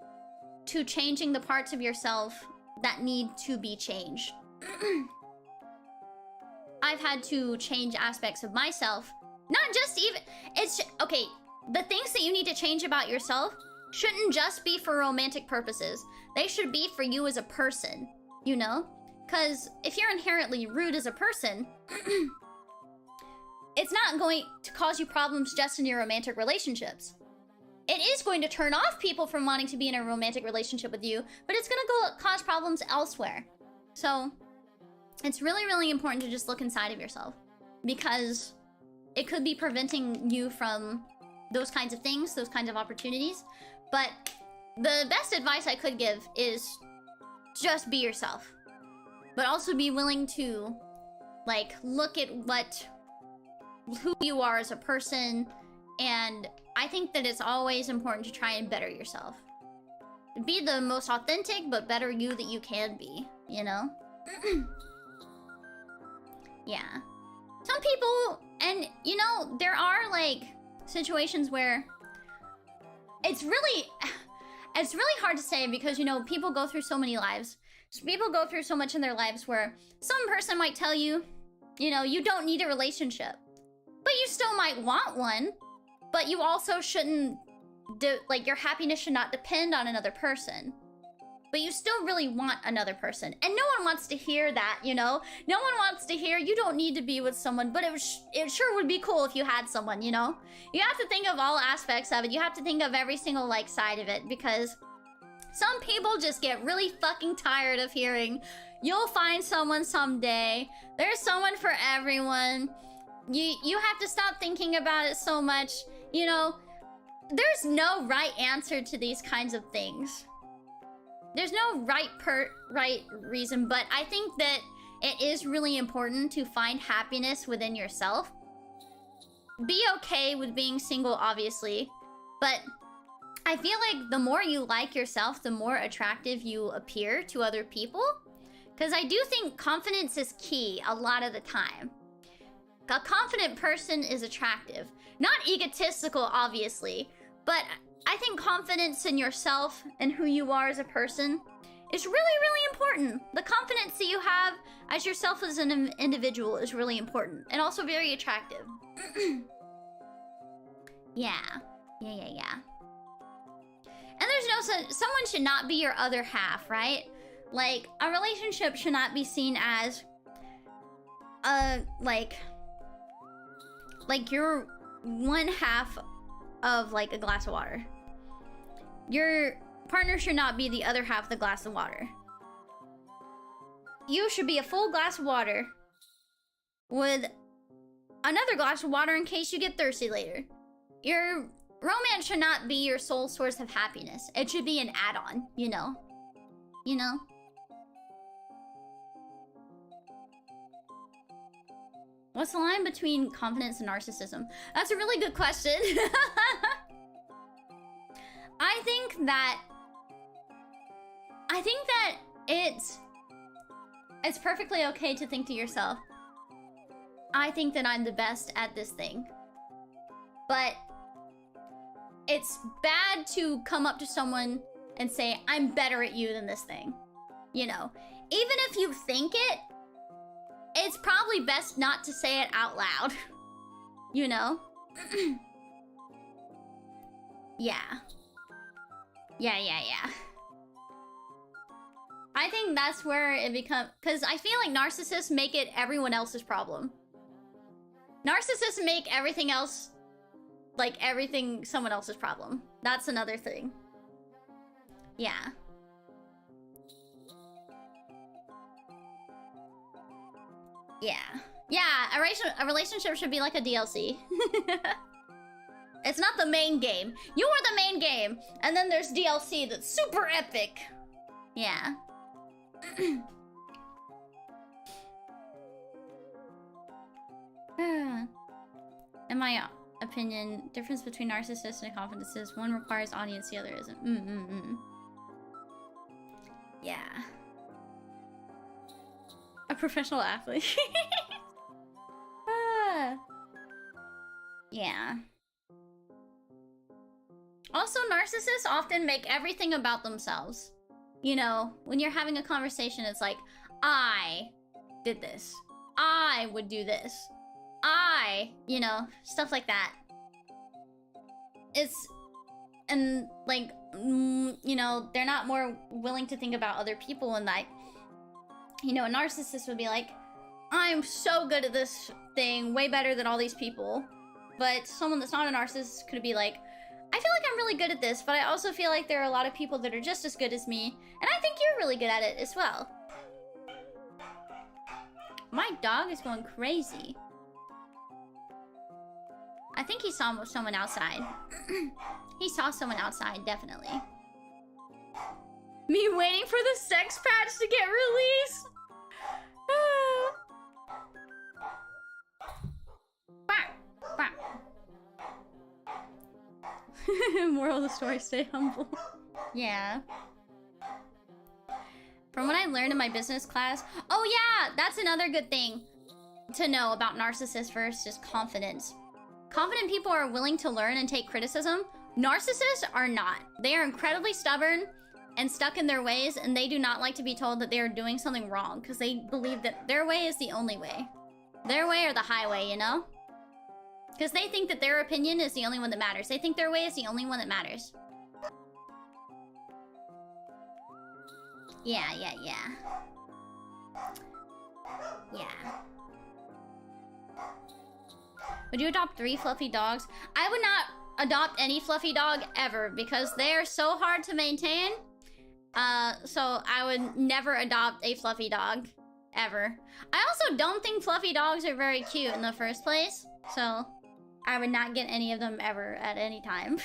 to changing the parts of yourself that need to be changed. I've had to change aspects of myself. Not just even... okay, the things that you need to change about yourself shouldn't just be for romantic purposes. They should be for you as a person, you know? Because if you're inherently rude as a person, it's not going to cause you problems just in your romantic relationships. It is going to turn off people from wanting to be in a romantic relationship with you, but it's gonna cause problems elsewhere. So, it's really, really important to just look inside of yourself, because it could be preventing you from those kinds of things, those kinds of opportunities. But the best advice I could give is just be yourself. But also be willing to, like, look at who you are as a person. And I think that it's always important to try and better yourself. Be the most authentic but better you that you can be, you know? Yeah. Some people, and you know, there are like situations where it's really hard to say, because you know, people go through so many lives. People go through so much in their lives where some person might tell you, you know, you don't need a relationship. But you still might want one. But you also shouldn't like, your happiness should not depend on another person. But you still really want another person. And no one wants to hear that, you know? No one wants to hear you don't need to be with someone, but it sure would be cool if you had someone, you know? You have to think of all aspects of it. You have to think of every single, like, side of it, because some people just get really fucking tired of hearing, you'll find someone someday. There's someone for everyone. You have to stop thinking about it so much. You know, there's no right answer to these kinds of things. There's no right reason, but I think that it is really important to find happiness within yourself. Be okay with being single, obviously, but I feel like the more you like yourself, the more attractive you appear to other people. Because I do think confidence is key a lot of the time. A confident person is attractive. Not egotistical, obviously, but I think confidence in yourself and who you are as a person is really, really important. The confidence that you have as yourself as an individual is really important, and also very attractive. Yeah. And there's no such... someone should not be your other half, right? Like, a relationship should not be seen as... like you're one half of, like, a glass of water. Your partner should not be the other half of the glass of water. You should be a full glass of water with another glass of water in case you get thirsty later. Your romance should not be your sole source of happiness. It should be an add-on, you know? You know? What's the line between confidence and narcissism? That's a really good question. I think that it's perfectly okay to think to yourself, I think that I'm the best at this thing. But it's bad to come up to someone and say, I'm better at you than this thing. You know, even if you think it, it's probably best not to say it out loud. You know? Yeah. I think that's where it becomes... because I feel like narcissists make it everyone else's problem. Narcissists make everything else... like, everything someone else's problem. That's another thing. Yeah. Yeah. Yeah, a relationship should be like a DLC. It's not the main game. You are the main game, and then there's DLC that's super epic. Yeah. In my opinion, difference between narcissists and confidence is one requires audience, the other isn't. Yeah. A professional athlete. Yeah. Also, narcissists often make everything about themselves. You know, when you're having a conversation, it's like, I did this. I would do this. You know, stuff like that. And like, you know, they're not more willing to think about other people, and that, you know, a narcissist would be like, I'm so good at this thing, way better than all these people. But someone that's not a narcissist could be like, I feel like I'm really good at this, but I also feel like there are a lot of people that are just as good as me, and I think you're really good at it as well. My dog is going crazy. I think he saw someone outside. He saw someone outside, definitely. Me waiting for the sex patch to get released. Moral of the story, stay humble. Yeah. From what I learned in my business class... Oh yeah, that's another good thing to know about narcissists versus confidence. Confident people are willing to learn and take criticism. Narcissists are not. They are incredibly stubborn and stuck in their ways, and they do not like to be told that they are doing something wrong, because they believe that their way is the only way. Their way or the highway, you know? Because they think that their opinion is the only one that matters. They think their way is the only one that matters. Yeah. Would you adopt 3 fluffy dogs? I would not adopt any fluffy dog ever, because they are so hard to maintain. So I would never adopt a fluffy dog, ever. I also don't think fluffy dogs are very cute in the first place, so I would not get any of them ever at any time.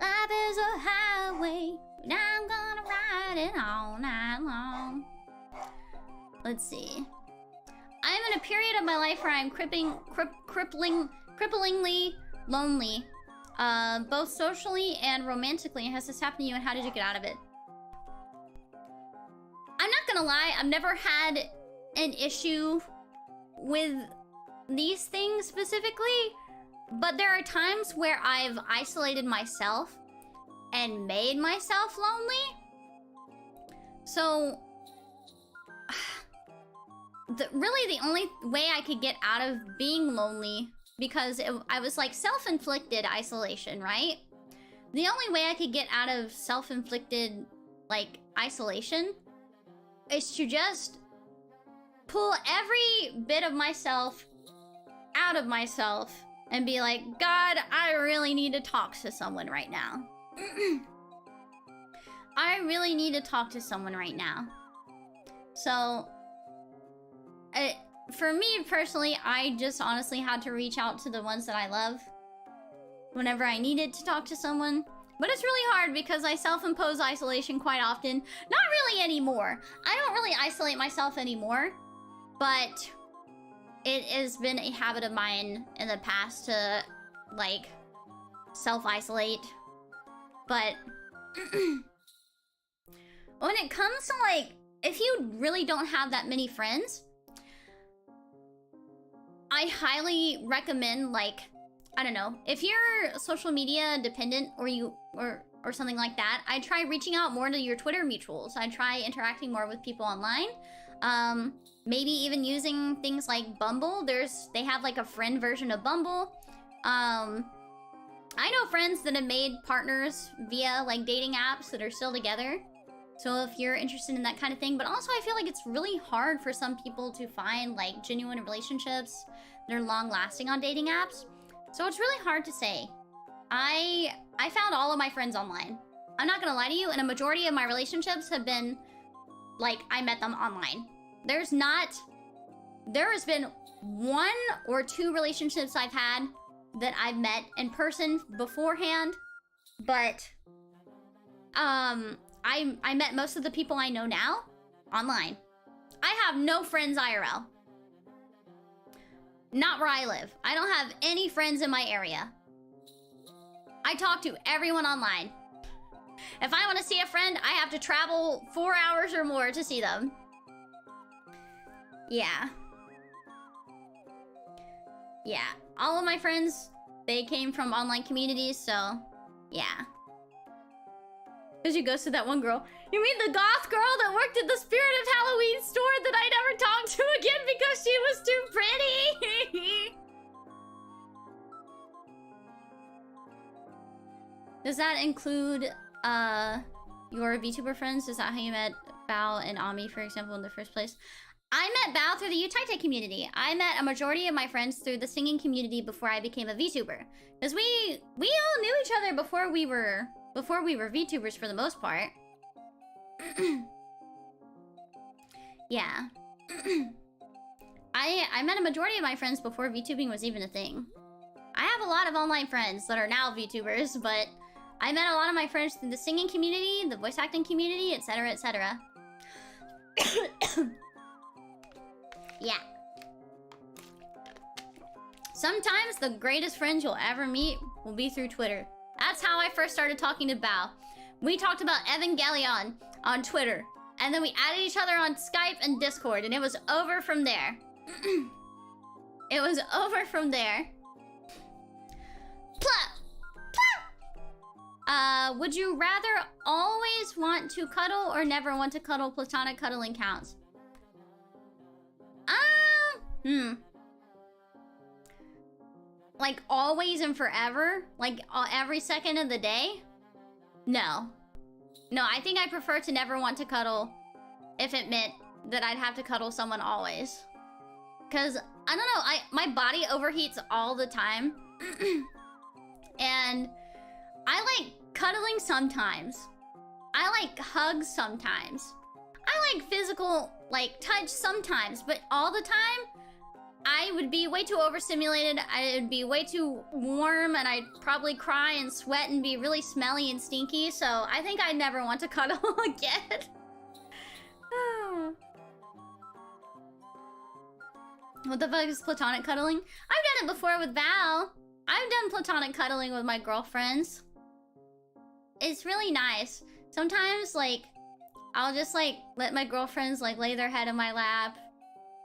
Life is a highway, and I'm gonna ride it all night long. Let's see. I'm in a period of my life where I'm cripplingly lonely, both socially and romantically. Has this happened to you, and how did you get out of it? I'm not gonna lie, I've never had an issue with these things specifically, but there are times where I've isolated myself and made myself lonely. So really the only way I could get out of being lonely, because I was like self-inflicted isolation, right? The only way I could get out of self-inflicted like isolation is to just pull every bit of myself out of myself and be like, God, I really need to talk to someone right now. I really need to talk to someone right now. So for me personally, I just honestly had to reach out to the ones that I love whenever I needed to talk to someone. But it's really hard because I self-impose isolation quite often. Not really anymore. I don't really isolate myself anymore. But it has been a habit of mine in the past to, like, self-isolate. But when it comes to, like, if you really don't have that many friends, I highly recommend, like, I don't know, if you're social media dependent or something like that, I try reaching out more to your Twitter mutuals. I try interacting more with people online. Maybe even using things like Bumble. They have like a friend version of Bumble. I know friends that have made partners via like dating apps that are still together. So if you're interested in that kind of thing, but also I feel like it's really hard for some people to find like genuine relationships that are long lasting on dating apps. So it's really hard to say. I found all of my friends online. I'm not gonna lie to you, and a majority of my relationships have been like I met them online. There has been 1 or 2 relationships I've had that I've met in person beforehand, but I met most of the people I know now online. I have no friends IRL. Not where I live. I don't have any friends in my area. I talk to everyone online. If I want to see a friend, I have to travel 4 hours or more to see them. Yeah. Yeah. All of my friends, they came from online communities, so yeah. Because you ghosted that one girl. You mean the goth girl that worked at the Spirit of Halloween store that I never talked to again because she was too pretty? Does that include your VTuber friends? Is that how you met Bao and Ami, for example, in the first place? I met Bao through the Utaite community. I met a majority of my friends through the singing community before I became a VTuber. Because we all knew each other before we were VTubers for the most part. Yeah. I met a majority of my friends before VTubing was even a thing. I have a lot of online friends that are now VTubers, but I met a lot of my friends through the singing community, the voice acting community, etc., etc. Yeah. Sometimes the greatest friends you'll ever meet will be through Twitter. That's how I first started talking to Bao. We talked about Evangelion on Twitter. And then we added each other on Skype and Discord. And it was over from there. It was over from there. Would you rather always want to cuddle or never want to cuddle? Platonic cuddling counts. Like always and forever? Like every second of the day? No. No, I think I prefer to never want to cuddle if it meant that I'd have to cuddle someone always. Cause I don't know, my body overheats all the time. And I like cuddling sometimes. I like hugs sometimes. I like physical, like, touch sometimes, but all the time, I would be way too overstimulated, I'd be way too warm, and I'd probably cry and sweat and be really smelly and stinky, so I think I'd never want to cuddle again. What the fuck is platonic cuddling? I've done it before with Val. I've done platonic cuddling with my girlfriends. It's really nice. Sometimes, like, I'll just, like, let my girlfriends, like, lay their head in my lap.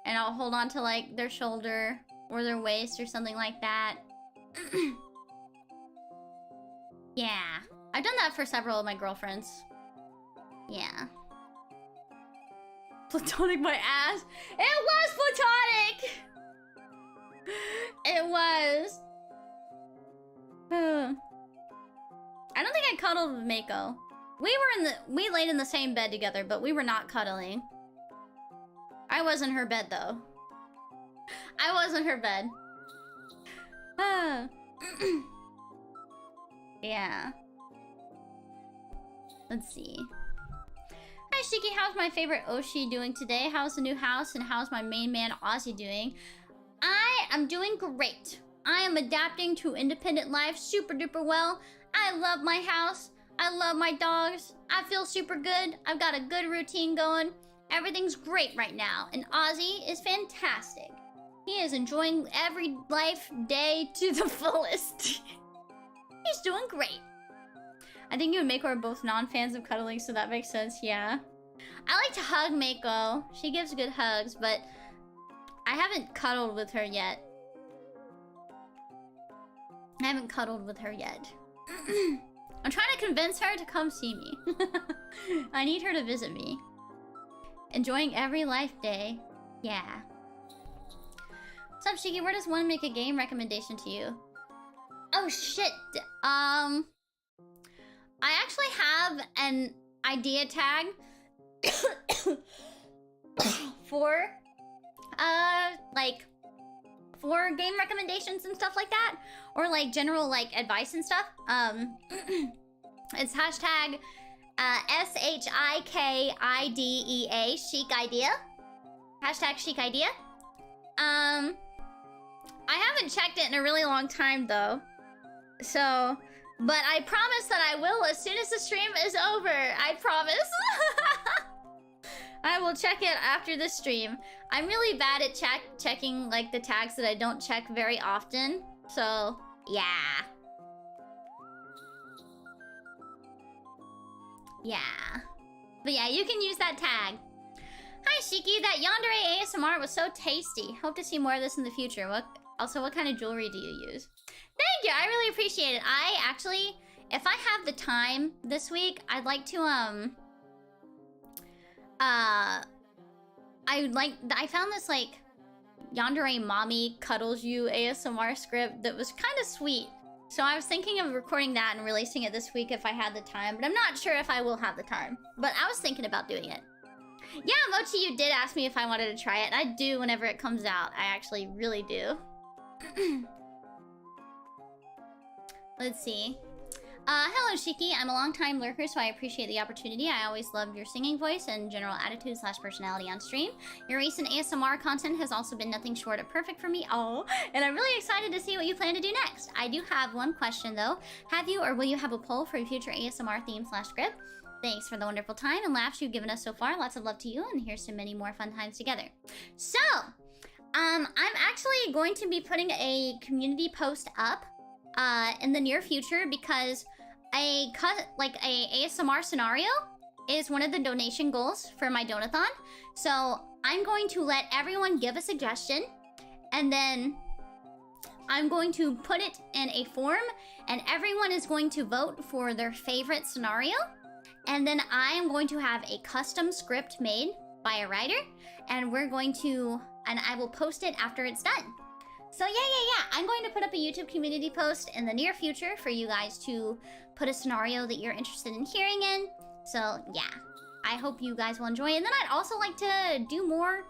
And I'll hold on to, like, their shoulder or their waist or something like that. Yeah. I've done that for several of my girlfriends. Yeah. Platonic my ass. It was platonic! It was. I don't think I cuddled with Mako. We laid in the same bed together, but we were not cuddling. I was in her bed, though. I was in her bed. Yeah. Let's see. Hi, Shiki. How's my favorite Oshi doing today? How's the new house? And how's my main man, Ozzy, doing? I am doing great. I am adapting to independent life super duper well. I love my house. I love my dogs. I feel super good. I've got a good routine going. Everything's great right now, and Ozzy is fantastic. He is enjoying every life day to the fullest. He's doing great. I think you and Mako are both non-fans of cuddling, so that makes sense, yeah. I like to hug Mako. She gives good hugs, but I haven't cuddled with her yet. I haven't cuddled with her yet. I'm trying to convince her to come see me. I need her to visit me. Enjoying every life day. Yeah. What's up, Shiki? Where does one make a game recommendation to you? Oh, shit. I actually have an idea tag for, like, for game recommendations and stuff like that. Or, like, general, like, advice and stuff. It's hashtag SHIKIDEA, chic idea. Hashtag chic idea. I haven't checked it in a really long time though. So, but I promise that I will as soon as the stream is over. I promise. I will check it after the stream. I'm really bad at checking like the tags that I don't check very often. So, yeah. Yeah. But yeah, you can use that tag. Hi Shiki, that yandere ASMR was so tasty. Hope to see more of this in the future. What kind of jewelry do you use? Thank you, I really appreciate it. I actually, if I have the time this week, I'd like to I found this like yandere mommy cuddles you ASMR script that was kind of sweet. So I was thinking of recording that and releasing it this week if I had the time, but I'm not sure if I will have the time. But I was thinking about doing it. Yeah, Mochi, you did ask me if I wanted to try it, and I do whenever it comes out. I actually really do. Let's see. Hello, Shiki. I'm a long-time lurker, so I appreciate the opportunity. I always loved your singing voice and general attitude / personality on stream. Your recent ASMR content has also been nothing short of perfect for me. Oh, and I'm really excited to see what you plan to do next. I do have one question, though. Have you or will you have a poll for a future ASMR theme / script? Thanks for the wonderful time and laughs you've given us so far. Lots of love to you, and here's to many more fun times together. So, I'm actually going to be putting a community post up in the near future because a ASMR scenario is one of the donation goals for my donathon. So I'm going to let everyone give a suggestion, and then I'm going to put it in a form, and everyone is going to vote for their favorite scenario. And then I am going to have a custom script made by a writer, and I will post it after it's done. So yeah. I'm going to put up a YouTube community post in the near future for you guys to put a scenario that you're interested in hearing in. So yeah, I hope you guys will enjoy it. And then I'd also like to do more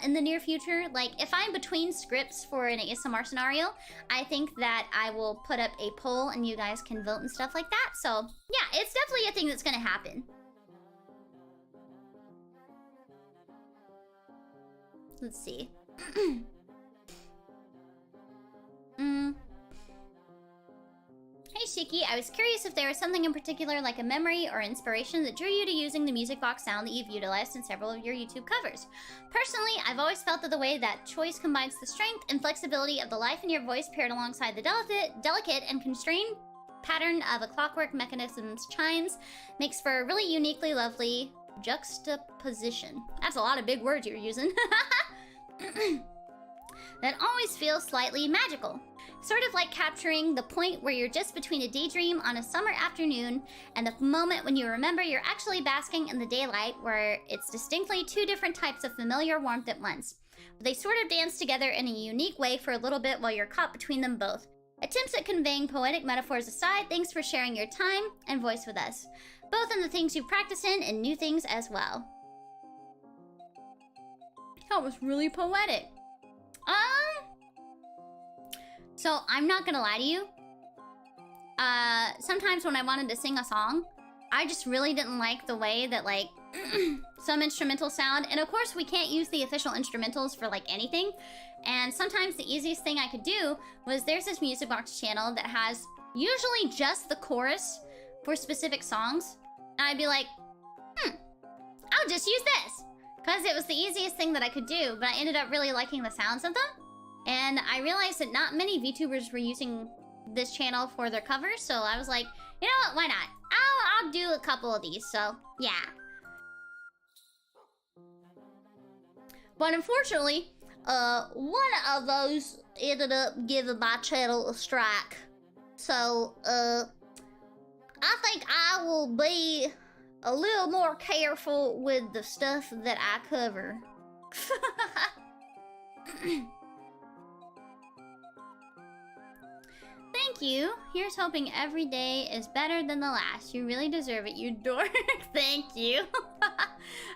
in the near future. Like if I'm between scripts for an ASMR scenario, I think that I will put up a poll and you guys can vote and stuff like that. So yeah, it's definitely a thing that's gonna happen. Let's see. Hey Shiki, I was curious if there was something in particular like a memory or inspiration that drew you to using the music box sound that you've utilized in several of your YouTube covers. Personally, I've always felt that the way that choice combines the strength and flexibility of the life in your voice paired alongside the delicate and constrained pattern of a clockwork mechanism's chimes makes for a really uniquely lovely juxtaposition. That's a lot of big words you're using. That always feels slightly magical. Sort of like capturing the point where you're just between a daydream on a summer afternoon and the moment when you remember you're actually basking in the daylight, where it's distinctly two different types of familiar warmth at once. But they sort of dance together in a unique way for a little bit while you're caught between them both. Attempts at conveying poetic metaphors aside, thanks for sharing your time and voice with us, both in the things you practice in and new things as well. That was really poetic. So I'm not gonna lie to you. Sometimes when I wanted to sing a song, I just really didn't like the way that like some instrumentals sound. And of course we can't use the official instrumentals for like anything. And sometimes the easiest thing I could do was there's this music box channel that has usually just the chorus for specific songs. And I'd be like, I'll just use this. Because it was the easiest thing that I could do, but I ended up really liking the sounds of them. And I realized that not many VTubers were using this channel for their covers, so I was like, you know what, why not? I'll do a couple of these, so yeah. But unfortunately, one of those ended up giving my channel a strike. So, I think I will be a little more careful with the stuff that I cover. Thank you. Here's hoping every day is better than the last. You really deserve it, you dork. Thank you.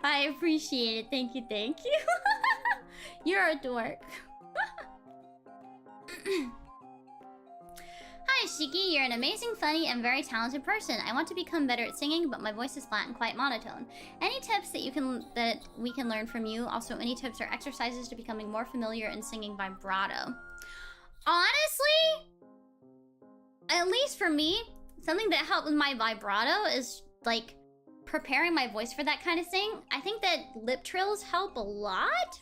I appreciate it. Thank you, thank you. You're a dork. Hi Hi, Shiki. You're an amazing, funny, and very talented person. I want to become better at singing, but my voice is flat and quite monotone. Any tips that we can learn from you? Also, any tips or exercises to becoming more familiar in singing vibrato? Honestly, at least for me, something that helped with my vibrato is like preparing my voice for that kind of thing. I think that lip trills help a lot.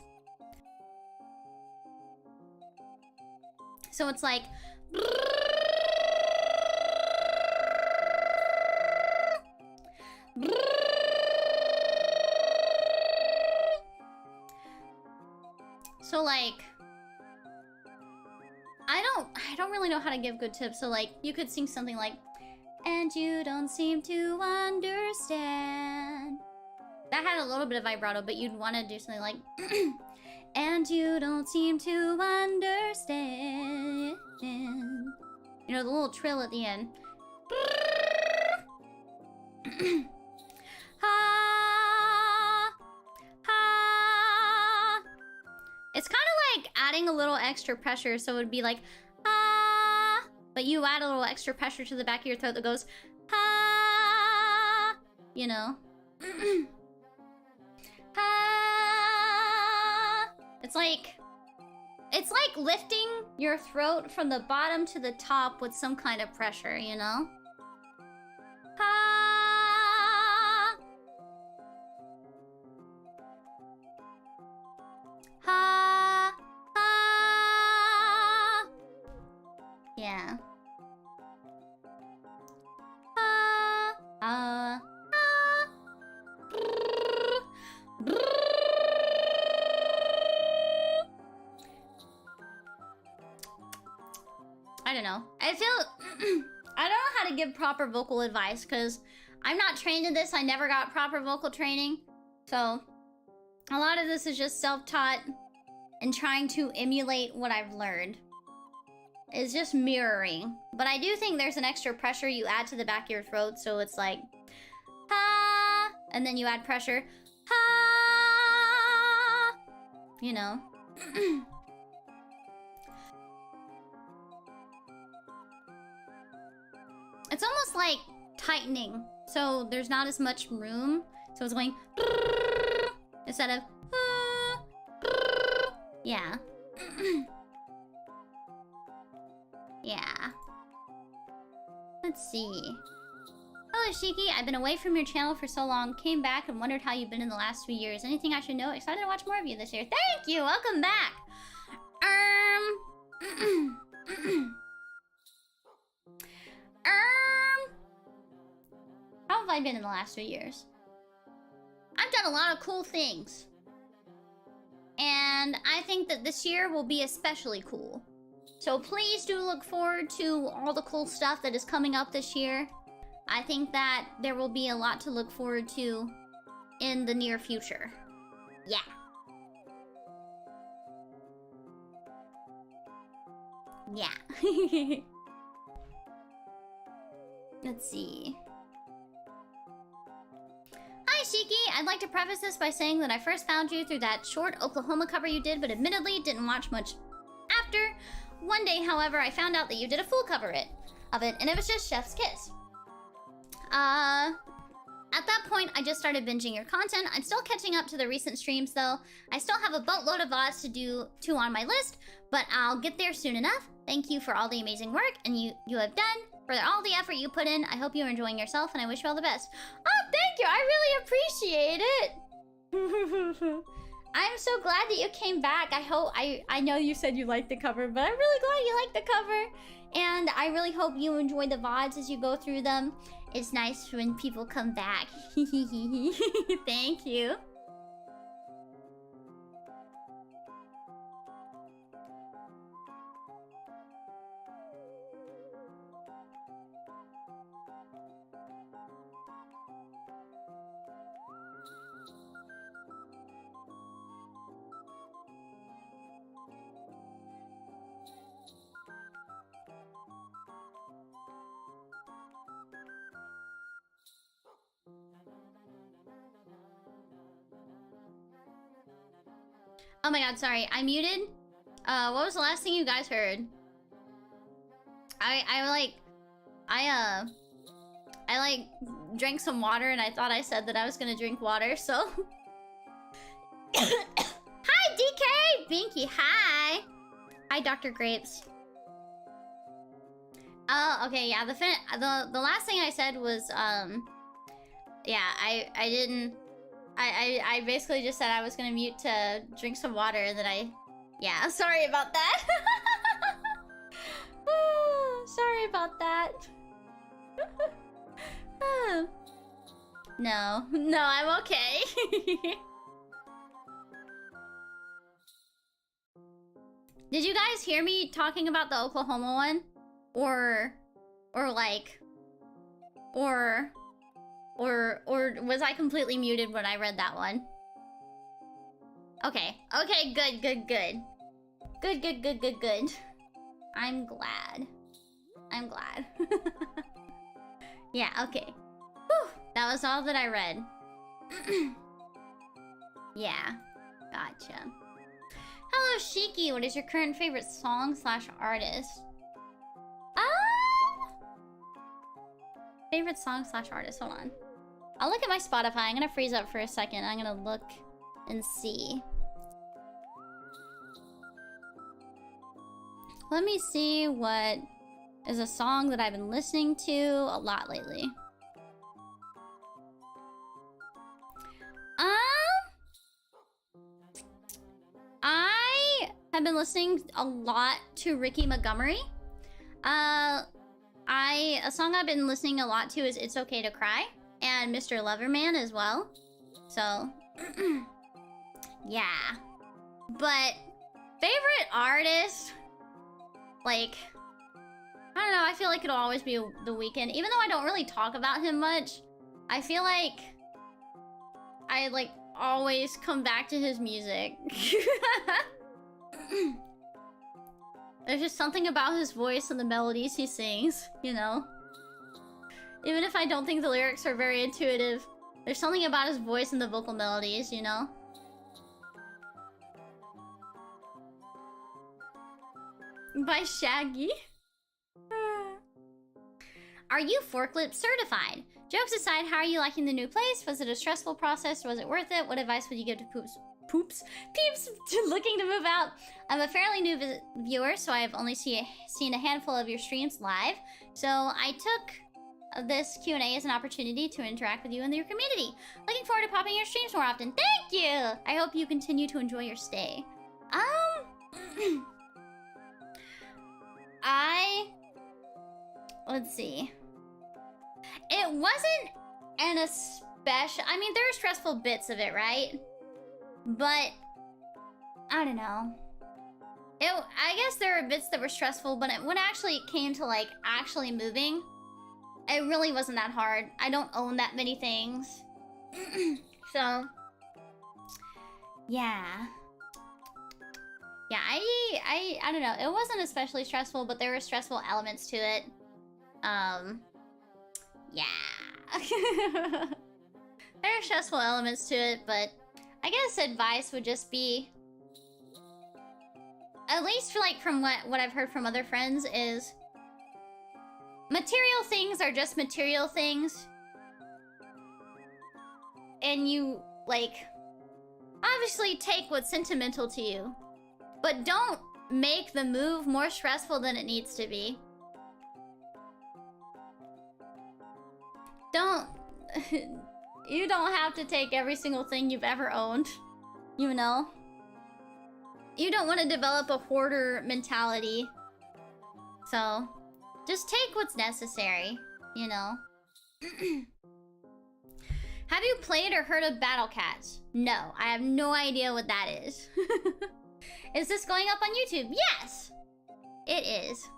So it's like so like I don't really know how to give good tips. So like you could sing something like, and you don't seem to understand. That had a little bit of vibrato, but you'd want to do something like and you don't seem to understand. You know, the little trill at the end. Ha, ha. It's kind of like adding a little extra pressure, so it would be like ah, but you add a little extra pressure to the back of your throat that goes ha, you know. Ha. It's like lifting your throat from the bottom to the top with some kind of pressure, you know? Ha. Ha. Ha. Yeah. Ha. Ha. I don't know. I feel I don't know how to give proper vocal advice because I'm not trained in this. I never got proper vocal training. So a lot of this is just self-taught and trying to emulate what I've learned. It's just mirroring. But I do think there's an extra pressure you add to the back of your throat, so it's like ha, and then you add pressure. Ha, you know. It's almost like tightening, so there's not as much room. So it's going instead of yeah. Yeah. Let's see. Hello, Shiki. I've been away from your channel for so long. Came back and wondered how you've been in the last few years. Anything I should know? Excited to watch more of you this year. Thank you. Welcome back. How have I been in the last 2 years? I've done a lot of cool things. And I think that this year will be especially cool. So please do look forward to all the cool stuff that is coming up this year. I think that there will be a lot to look forward to in the near future. Yeah. Yeah. Let's see. Hi, Shiki. I'd like to preface this by saying that I first found you through that short Oklahoma cover you did, but admittedly didn't watch much after. One day, however, I found out that you did a full cover of it, and it was just Chef's Kiss. At that point, I just started binging your content. I'm still catching up to the recent streams, though. I still have a boatload of VODs to do on my list, but I'll get there soon enough. Thank you for all the amazing work and you have done, for all the effort you put in. I hope you're enjoying yourself, and I wish you all the best. Oh, thank you. I really appreciate it. I'm so glad that you came back. I know you said you liked the cover, but I'm really glad you liked the cover. And I really hope you enjoy the VODs as you go through them. It's nice when people come back. Thank you. Oh my god, sorry. I muted. What was the last thing you guys heard? I like drank some water and I thought I said that I was gonna drink water, so. Hi, DK! Binky, hi! Hi, Dr. Grapes. Oh, okay, yeah, the last thing I said was, yeah, I basically just said I was gonna mute to drink some water, and then yeah, sorry about that. Sorry about that. No, I'm okay. Did you guys hear me talking about the Oklahoma one? Or was I completely muted when I read that one? Okay, good. Good. I'm glad. Yeah, okay. Whew, that was all that I read. Yeah, gotcha. Hello, Shiki. What is your current favorite song / artist? Favorite song / artist. Hold on. I'll look at my Spotify. I'm gonna freeze up for a second. I'm gonna look and see. Let me see what is a song that I've been listening to a lot lately. I have been listening a lot to Ricky Montgomery. A song I've been listening a lot to is It's Okay to Cry, and Mr. Loverman as well. So, yeah. But, favorite artist? Like, I don't know, I feel like it'll always be The Weeknd. Even though I don't really talk about him much, I feel like I, like, always come back to his music. There's just something about his voice and the melodies he sings, you know? Even if I don't think the lyrics are very intuitive, there's something about his voice and the vocal melodies, you know? By Shaggy. Are you forklift certified? Jokes aside, how are you liking the new place? Was it a stressful process? Was it worth it? What advice would you give to peeps looking to move out? I'm a fairly new viewer, so I've only seen a handful of your streams live. So I took this Q&A as an opportunity to interact with you and your community. Looking forward to popping your streams more often. Thank you! I hope you continue to enjoy your stay. Let's see. It wasn't an especially... I mean, there are stressful bits of it, right? But, I don't know. I guess there were bits that were stressful, but when actually it came to, like, actually moving, it really wasn't that hard. I don't own that many things. So, yeah. Yeah, I don't know. It wasn't especially stressful, but there were stressful elements to it. Yeah. There are stressful elements to it, but I guess advice would just be, at least like from what I've heard from other friends, is material things are just material things. And you, like, obviously take what's sentimental to you, but don't make the move more stressful than it needs to be. You don't have to take every single thing you've ever owned, you know? You don't want to develop a hoarder mentality. So, just take what's necessary, you know? Have you played or heard of Battle Cats? No, I have no idea what that is. Is this going up on YouTube? Yes! It is.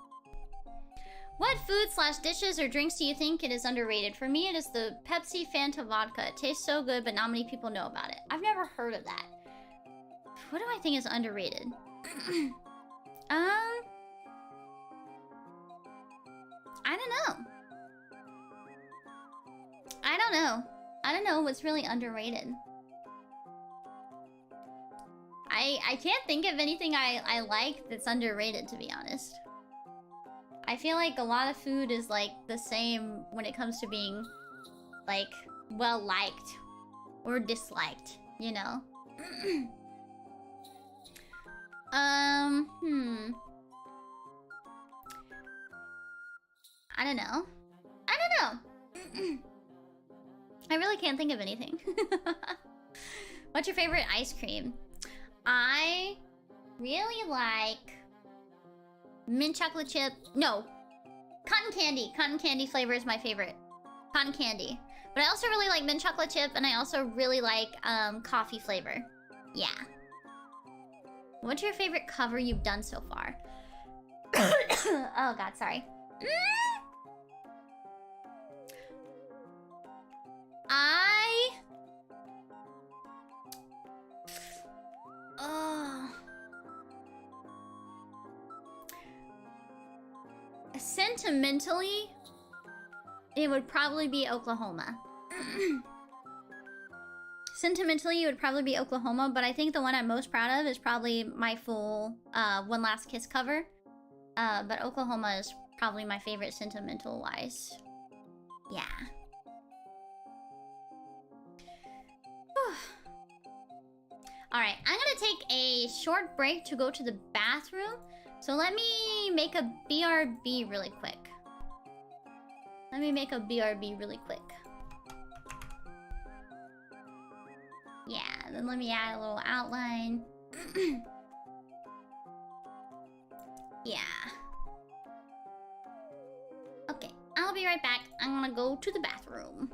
What food / dishes or drinks do you think it is underrated? For me, it is the Pepsi Fanta vodka. It tastes so good, but not many people know about it. I've never heard of that. What do I think is underrated? I don't know. I don't know what's really underrated. I can't think of anything I like that's underrated, to be honest. I feel like a lot of food is like the same when it comes to being like well liked or disliked, you know? I don't know. I don't know. I really can't think of anything. What's your favorite ice cream? I really like mint chocolate chip. No, cotton candy. Cotton candy flavor is my favorite. Cotton candy. But I also really like mint chocolate chip, and I also really like coffee flavor. Yeah. What's your favorite cover you've done so far? Oh god, sorry. Sentimentally, it would probably be Oklahoma. Sentimentally, it would probably be Oklahoma, but I think the one I'm most proud of is probably my full One Last Kiss cover. But Oklahoma is probably my favorite sentimental-wise. Yeah. Alright, I'm gonna take a short break to go to the bathroom. So let me make a BRB really quick. Yeah, then let me add a little outline. Yeah. Okay, I'll be right back. I'm gonna go to the bathroom.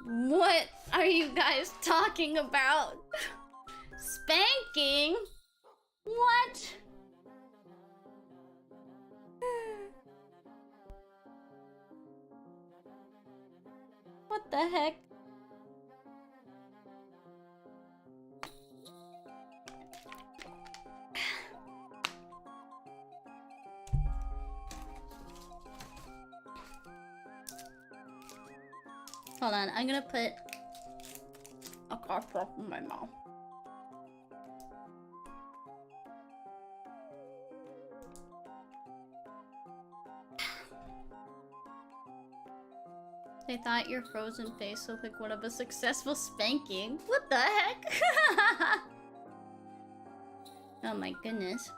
What are you guys talking about? Spanking? What? What the heck? Hold on, I'm gonna put a cough drop in my mouth. They thought your frozen face looked like one of a successful spanking. What the heck? Oh my goodness.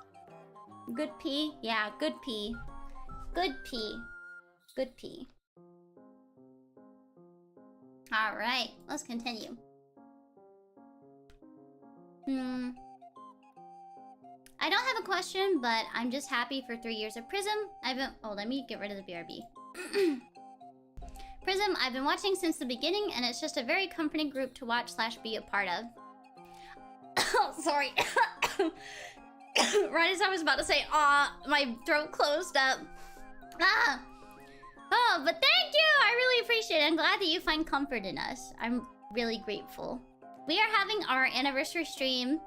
Good pee? Yeah, good pee. Good pee. Good pee. Alright, let's continue. I don't have a question, but I'm just happy for 3 years of PRISM. Oh, let me get rid of the BRB. PRISM, I've been watching since the beginning, and it's just a very comforting group to watch / be a part of. Oh, sorry. Right as I was about to say, my throat closed up. Oh, but thank you! I really appreciate it. I'm glad that you find comfort in us. I'm really grateful. We are having our anniversary stream,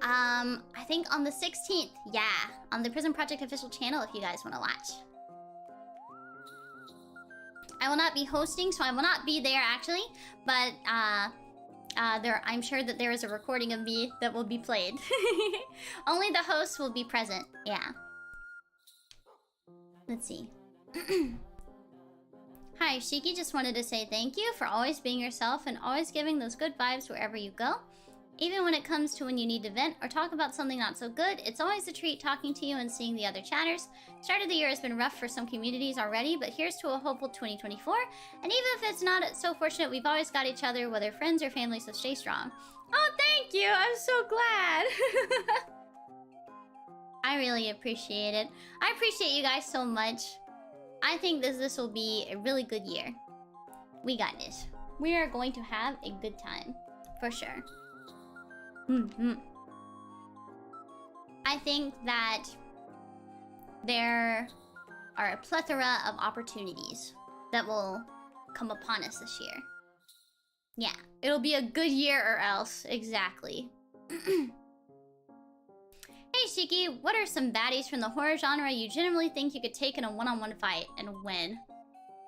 I think on the 16th. Yeah, on the PRISM Project official channel if you guys want to watch. I will not be hosting, so I will not be there actually, but I'm sure that there is a recording of me that will be played. Only the hosts will be present, yeah. Let's see. Hi, Shiki, just wanted to say thank you for always being yourself and always giving those good vibes wherever you go. Even when it comes to when you need to vent or talk about something not so good, it's always a treat talking to you and seeing the other chatters. Start of the year has been rough for some communities already, but here's to a hopeful 2024. And even if it's not so fortunate, we've always got each other, whether friends or family, so stay strong. Oh, thank you! I'm so glad! I really appreciate it. I appreciate you guys so much. I think this will be a really good year. We got this. We are going to have a good time. For sure. I think that there are a plethora of opportunities that will come upon us this year. Yeah, it'll be a good year or else. Exactly. Hey Shiki, what are some baddies from the horror genre you genuinely think you could take in a one-on-one fight, and when?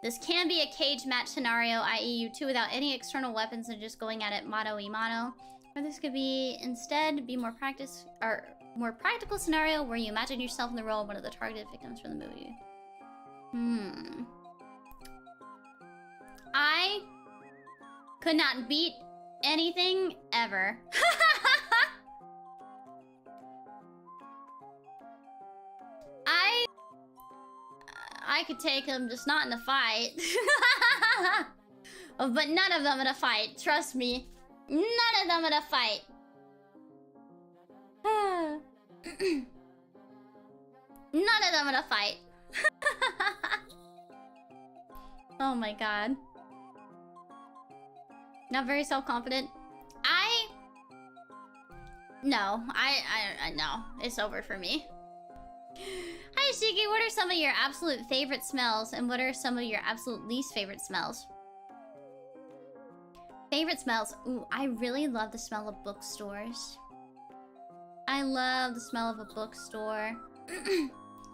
This can be a cage match scenario, i.e. you two without any external weapons and just going at it mano-y-mano. Or this could be instead be more practical scenario where you imagine yourself in the role of one of the targeted victims from the movie. I could not beat anything ever. I could take him, just not in a fight. But none of them in a fight, trust me. None of them in a fight. None of them in a fight. Oh my god. Not very self-confident. No, no. It's over for me. Hi Shiki, what are some of your absolute favorite smells and what are some of your absolute least favorite smells? Favorite smells. Ooh, I really love the smell of bookstores. I love the smell of a bookstore.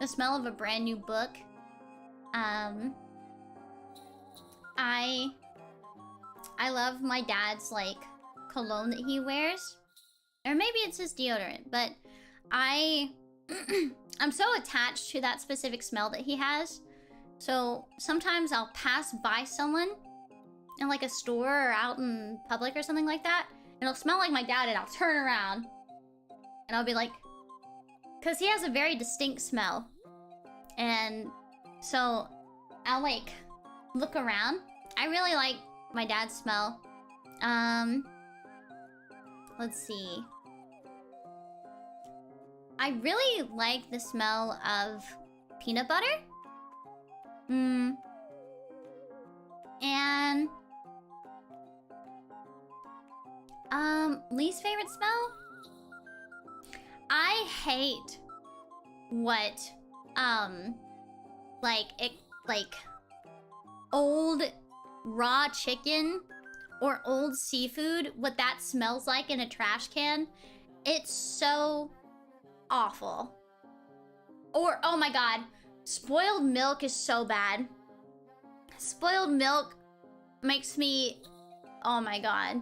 The smell of a brand new book. I love my dad's like cologne that he wears. Or maybe it's his deodorant, but I'm so attached to that specific smell that he has. So sometimes I'll pass by someone in like a store or out in public or something like that, and it'll smell like my dad, and I'll turn around and I'll be like, because he has a very distinct smell, and so I'll like look around. I really like my dad's smell. Let's see. I really like the smell of peanut butter. And Least favorite smell? I hate what, like old raw chicken or old seafood, what that smells like in a trash can. It's so awful. Or, oh my god, spoiled milk is so bad. Spoiled milk makes me, oh my god.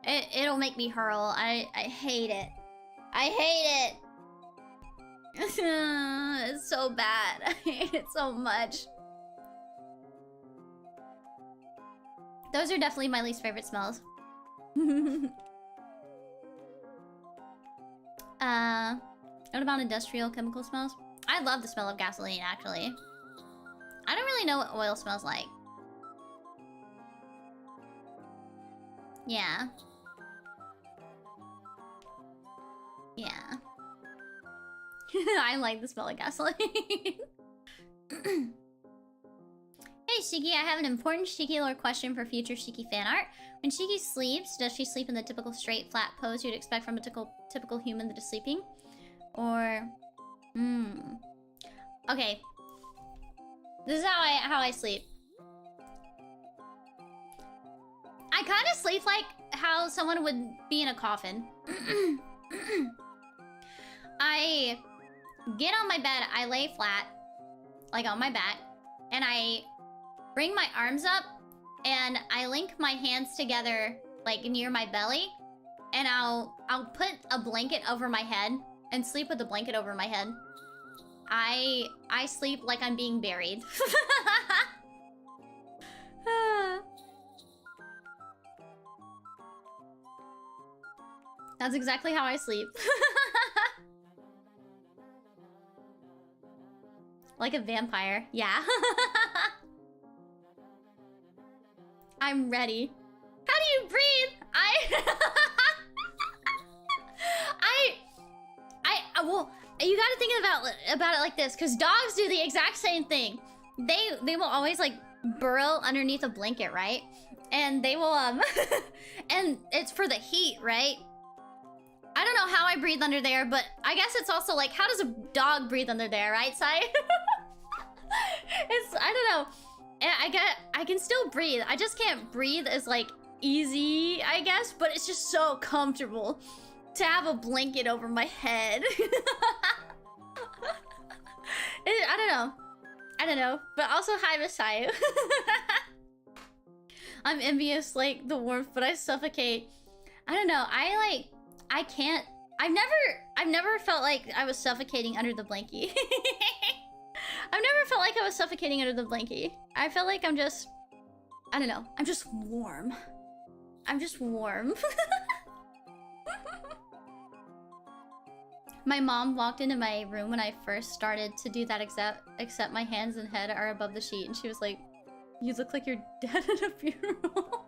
It'll make me hurl. I hate it. I hate it. It's so bad. I hate it so much. Those are definitely my least favorite smells. What about industrial chemical smells? I love the smell of gasoline, actually. I don't really know what oil smells like. Yeah. Yeah. I like the smell of gasoline. Hey Shiki, I have an important Shiki lore question for future Shiki fan art. When Shiki sleeps, does she sleep in the typical straight, flat pose you'd expect from a typical human that is sleeping? Or... Okay. This is how I sleep. I kind of sleep like how someone would be in a coffin. I get on my bed, I lay flat, like on my back, and I bring my arms up, and I link my hands together, like near my belly, and I'll put a blanket over my head and sleep with the blanket over my head. I sleep like I'm being buried. That's exactly how I sleep. Like a vampire. Yeah. I'm ready. How do you breathe? Well, you gotta think about it like this, because dogs do the exact same thing. They will always like burrow underneath a blanket, right? And they will and it's for the heat, right? I don't know how I breathe under there, but I guess it's also like, how does a dog breathe under there, right, Sai? I don't know. I can still breathe. I just can't breathe as like easy, I guess, but it's just so comfortable to have a blanket over my head. I don't know. But also, hi, Masayu. I'm envious, like, the warmth, but I suffocate. I don't know. I can't. I've never felt like I was suffocating under the blankie. I've never felt like I was suffocating under the blankie. I felt like I'm just... I don't know. I'm just warm. I'm just warm. My mom walked into my room when I first started to do that, except my hands and head are above the sheet, and she was like, "You look like you're dead at a funeral."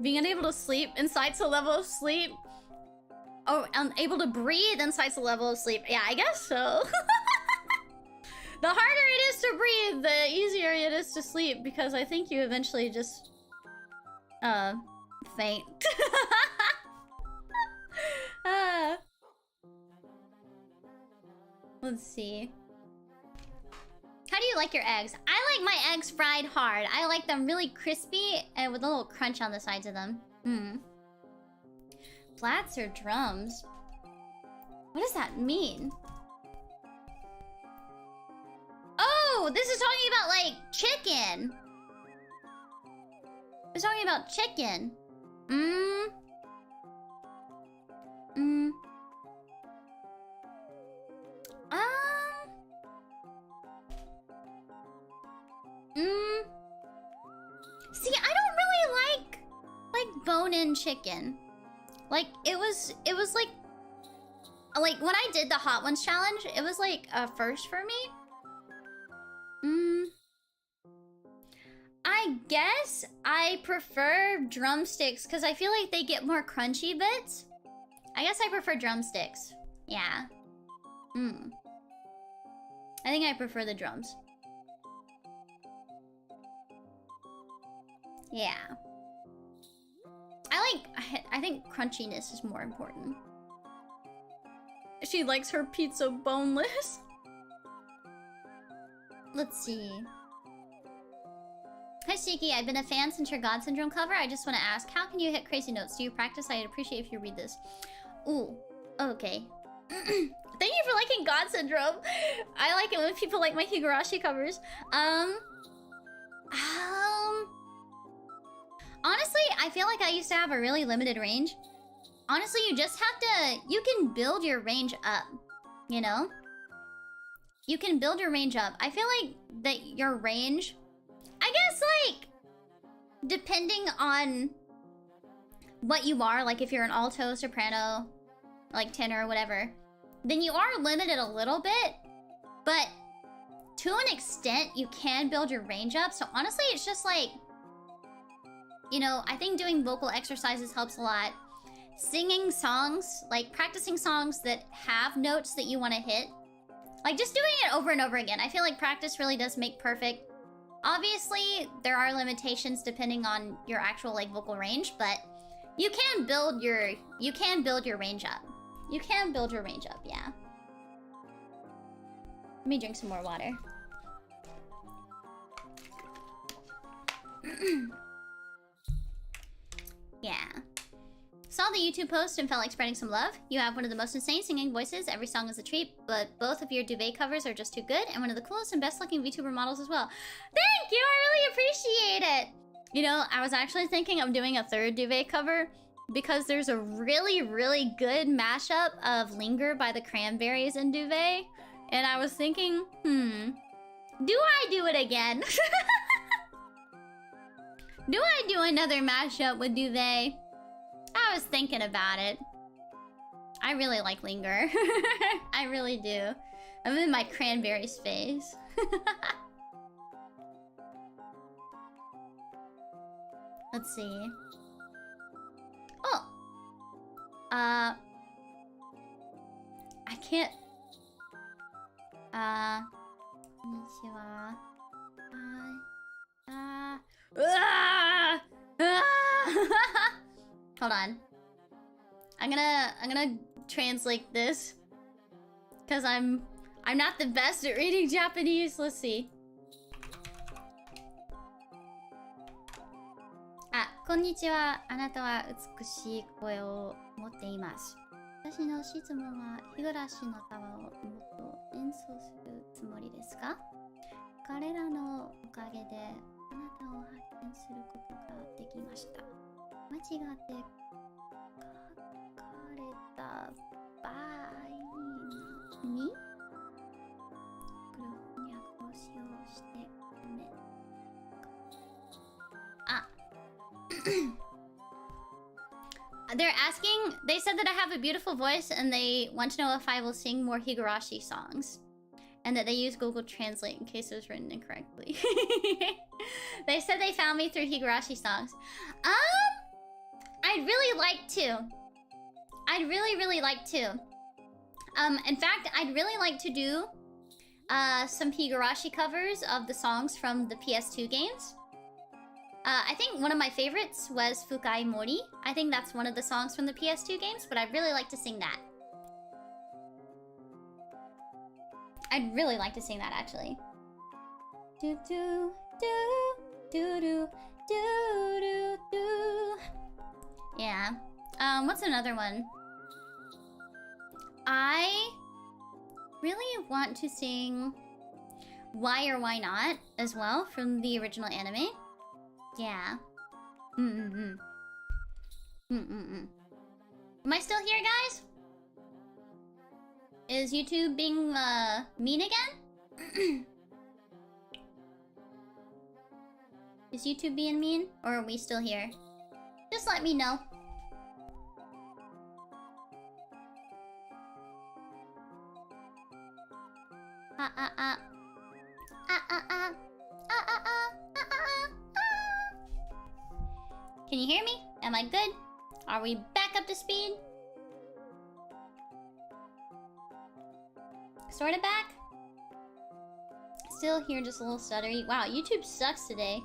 Being unable to sleep incites a level of sleep. Oh, unable to breathe incites a level of sleep. Yeah, I guess so. The harder it is to breathe, the easier it is to sleep, because I think you eventually just faint. Let's see. How do you like your eggs? I like my eggs fried hard. I like them really crispy and with a little crunch on the sides of them. Flats or drums? What does that mean? Oh, this is talking about like chicken. It's talking about chicken. See, I don't really like bone-in chicken. Like it was like when I did the Hot Ones challenge, it was like a first for me. I guess I prefer drumsticks because I feel like they get more crunchy bits. I guess I prefer drumsticks. Yeah. I think I prefer the drums. Yeah. I think crunchiness is more important. She likes her pizza boneless. Let's see. Hi Shiki, I've been a fan since your God Syndrome cover. I just want to ask, how can you hit crazy notes? Do you practice? I'd appreciate if you read this. Ooh, okay. Thank you for liking God Syndrome. I like it when people like my Higurashi covers. Honestly, I feel like I used to have a really limited range. Honestly, you just have to... You can build your range up, you know? You can build your range up. I feel like that your range... I guess, like... Depending on what you are, like if you're an alto, soprano, like tenor or whatever, then you are limited a little bit. But to an extent, you can build your range up. So honestly, it's just like... You know, I think doing vocal exercises helps a lot. Singing songs, like practicing songs that have notes that you want to hit. Like just doing it over and over again. I feel like practice really does make perfect. Obviously, there are limitations depending on your actual like vocal range, but you can build your range up. You can build your range up, yeah. Let me drink some more water. Yeah. Saw the YouTube post and felt like spreading some love. You have one of the most insane singing voices. Every song is a treat, but both of your duvet covers are just too good, and one of the coolest and best looking VTuber models as well. Thank you, I really appreciate it. You know, I was actually thinking of doing a third duvet cover because there's a really, really good mashup of Linger by the Cranberries and Duvet. And I was thinking, do I do it again? Do I do another mashup with Duvet? I was thinking about it. I really like Linger. I really do. I'm in my Cranberries phase. Let's see. Oh! I can't... Konnichiwa. Hold on. I'm gonna translate this. Cause I'm not the best at reading Japanese. Let's see. こんにちは。あなたは美しい声を持っています。私の質問は、日暮の歌をもっと演奏するつもりですか？彼らのおかげであなたを発見することができました。間違って書かれた場合に、黒翻訳を使用してごめん。They're asking, they said that I have a beautiful voice and they want to know if I will sing more Higurashi songs. And that they use Google Translate in case it was written incorrectly. They said they found me through Higurashi songs. I'd really like to. I'd really like to. In fact, I'd really like to do some Higurashi covers of the songs from the PS2 games. I think one of my favorites was Fukai Mori. I think that's one of the songs from the PS2 games, but I'd really like to sing that. I'd really like to sing that, actually. Do do do do do do do do. Yeah. What's another one? I really want to sing Why or Why Not as well from the original anime. Yeah. Am I still here, guys? Is YouTube being mean again? Is YouTube being mean? Or are we still here? Just let me know. Can you hear me? Am I good? Are we back up to speed? Sorta back? Still here, just a little stuttery. Wow, YouTube sucks today.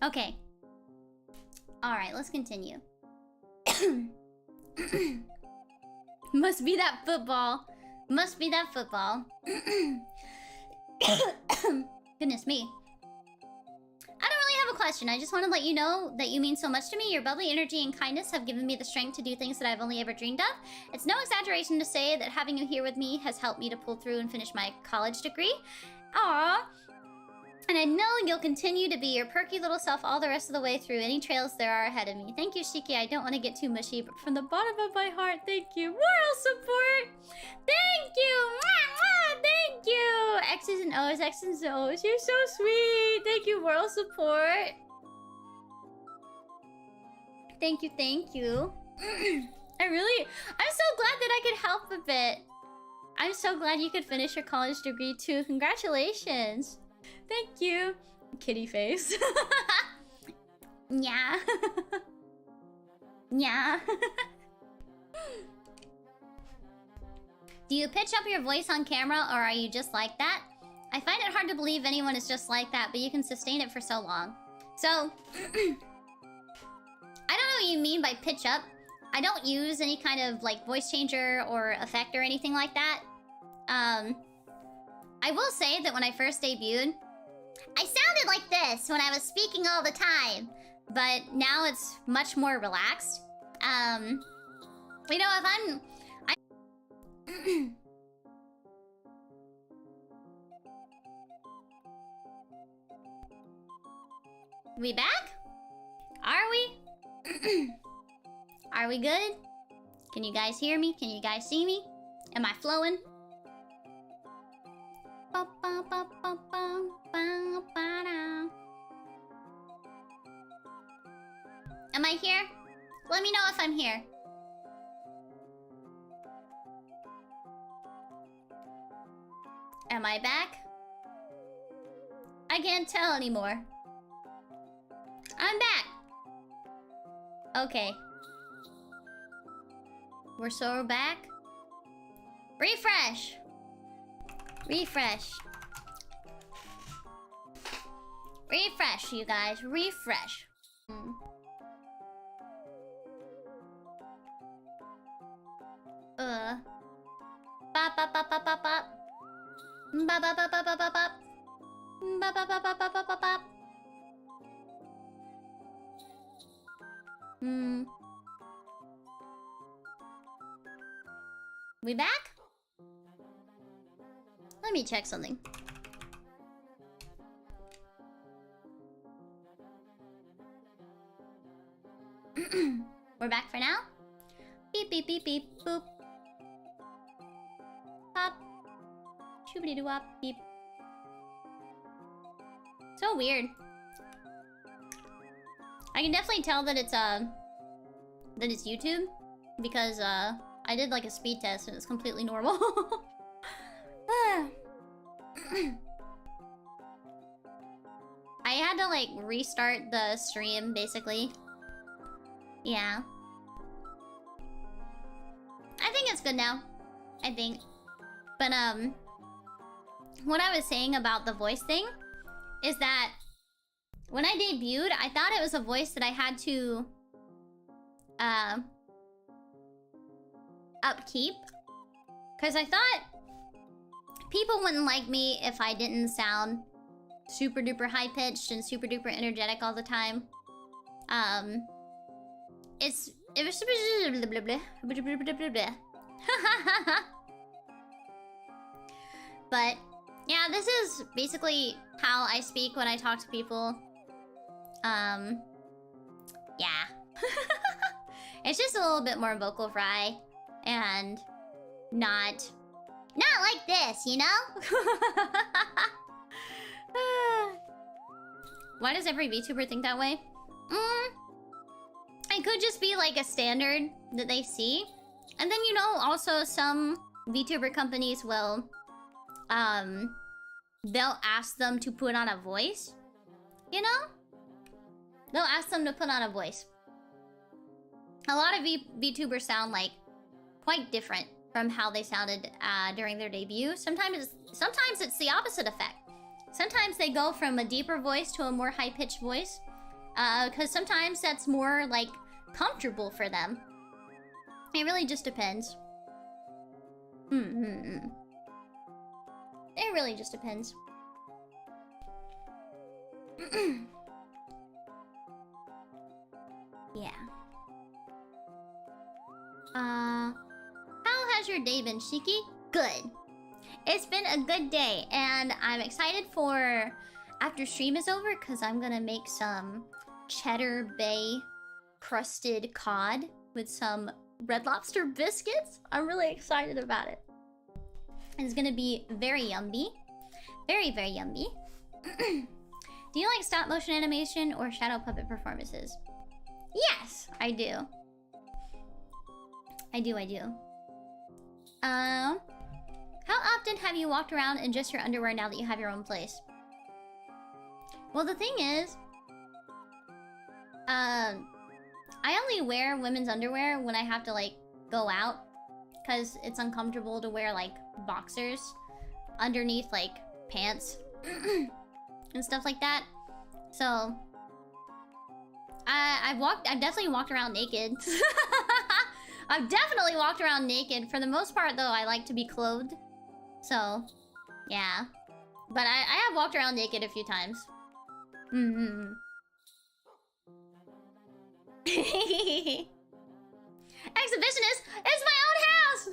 Okay. Alright, let's continue. Must be that football. Must be that football. Goodness me. I don't really have a question. I just want to let you know that you mean so much to me. Your bubbly energy and kindness have given me the strength to do things that I've only ever dreamed of. It's no exaggeration to say that having you here with me has helped me to pull through and finish my college degree. Aww. And I know you'll continue to be your perky little self all the rest of the way through any trails there are ahead of me. Thank you, Shiki. I don't want to get too mushy, but from the bottom of my heart, thank you. Moral support! Thank you! Mwah, mwah, thank you! X's and O's, X's and O's. You're so sweet! Thank you, moral support. Thank you, thank you. I'm so glad that I could help a bit. I'm so glad you could finish your college degree too. Congratulations. Thank you. Kitty face. Yeah. Yeah. Do you pitch up your voice on camera or are you just like that? I find it hard to believe anyone is just like that, but you can sustain it for so long. So, I don't know what you mean by pitch up. I don't use any kind of like voice changer or effect or anything like that. I will say that when I first debuted, I sounded like this when I was speaking all the time, but now it's much more relaxed. You know, if we back? Are we? Are we good? Can you guys hear me? Can you guys see me? Am I flowing? Am I here? Let me know if I'm here. Am I back? I can't tell anymore. I'm back. Okay. We're so back. Refresh. Refresh. Refresh, you guys. Refresh. Bop bop bop bop bop bop. Bop bop bop bop bop bop bop. Bop bop bop bop bop bop bop bop. We back? Let me check something. We're back for now? Beep beep beep beep boop. Pop. Shoobity doo wop beep. So weird. I can definitely tell that it's YouTube because I did like a speed test and it's completely normal. I had to like restart the stream basically. Yeah. I think it's good now. I think. But what I was saying about the voice thing is that when I debuted, I thought it was a voice that I had to upkeep. Because I thought people wouldn't like me if I didn't sound super duper high pitched and super duper energetic all the time. It was but yeah, this is basically how I speak when I talk to people. Yeah. It's just a little bit more vocal fry and not like this, you know? Why does every VTuber think that way? It could just be like a standard that they see. And then, you know, also some VTuber companies will, they'll ask them to put on a voice. You know? They'll ask them to put on a voice. A lot of VTubers sound like quite different from how they sounded during their debut. Sometimes it's the opposite effect. Sometimes they go from a deeper voice to a more high-pitched voice. Because sometimes that's more, like, comfortable for them. It really just depends. It really just depends. Yeah. How has your day been, Shiki? Good. It's been a good day, and I'm excited for after stream is over, because I'm gonna make some Cheddar Bay crusted cod with some Red Lobster biscuits. I'm really excited about it. It's gonna be very yummy. Very, very yummy. Do you like stop motion animation or shadow puppet performances? Yes, I do. I do. How often have you walked around in just your underwear now that you have your own place? Well, the thing is, I only wear women's underwear when I have to, like, go out. Because it's uncomfortable to wear, like, boxers underneath, like, pants. And stuff like that. So, I've definitely walked around naked. I've definitely walked around naked. For the most part, though, I like to be clothed. So, yeah. But I have walked around naked a few times. Exhibitionist! It's my own house!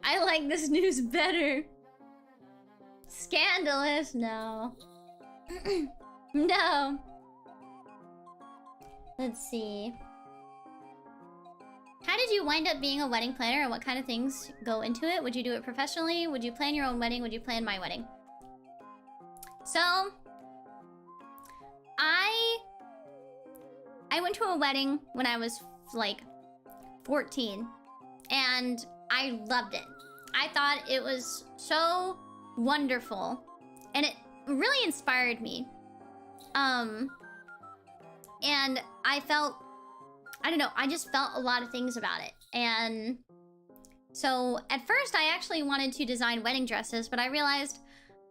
I like this news better. Scandalous? No. No. Let's see. How did you wind up being a wedding planner, and what kind of things go into it? Would you do it professionally? Would you plan your own wedding? Would you plan my wedding? So, I went to a wedding when I was, like, 14. And I loved it. I thought it was so wonderful. And it really inspired me. And I felt... I don't know, I just felt a lot of things about it. And so at first I actually wanted to design wedding dresses, but I realized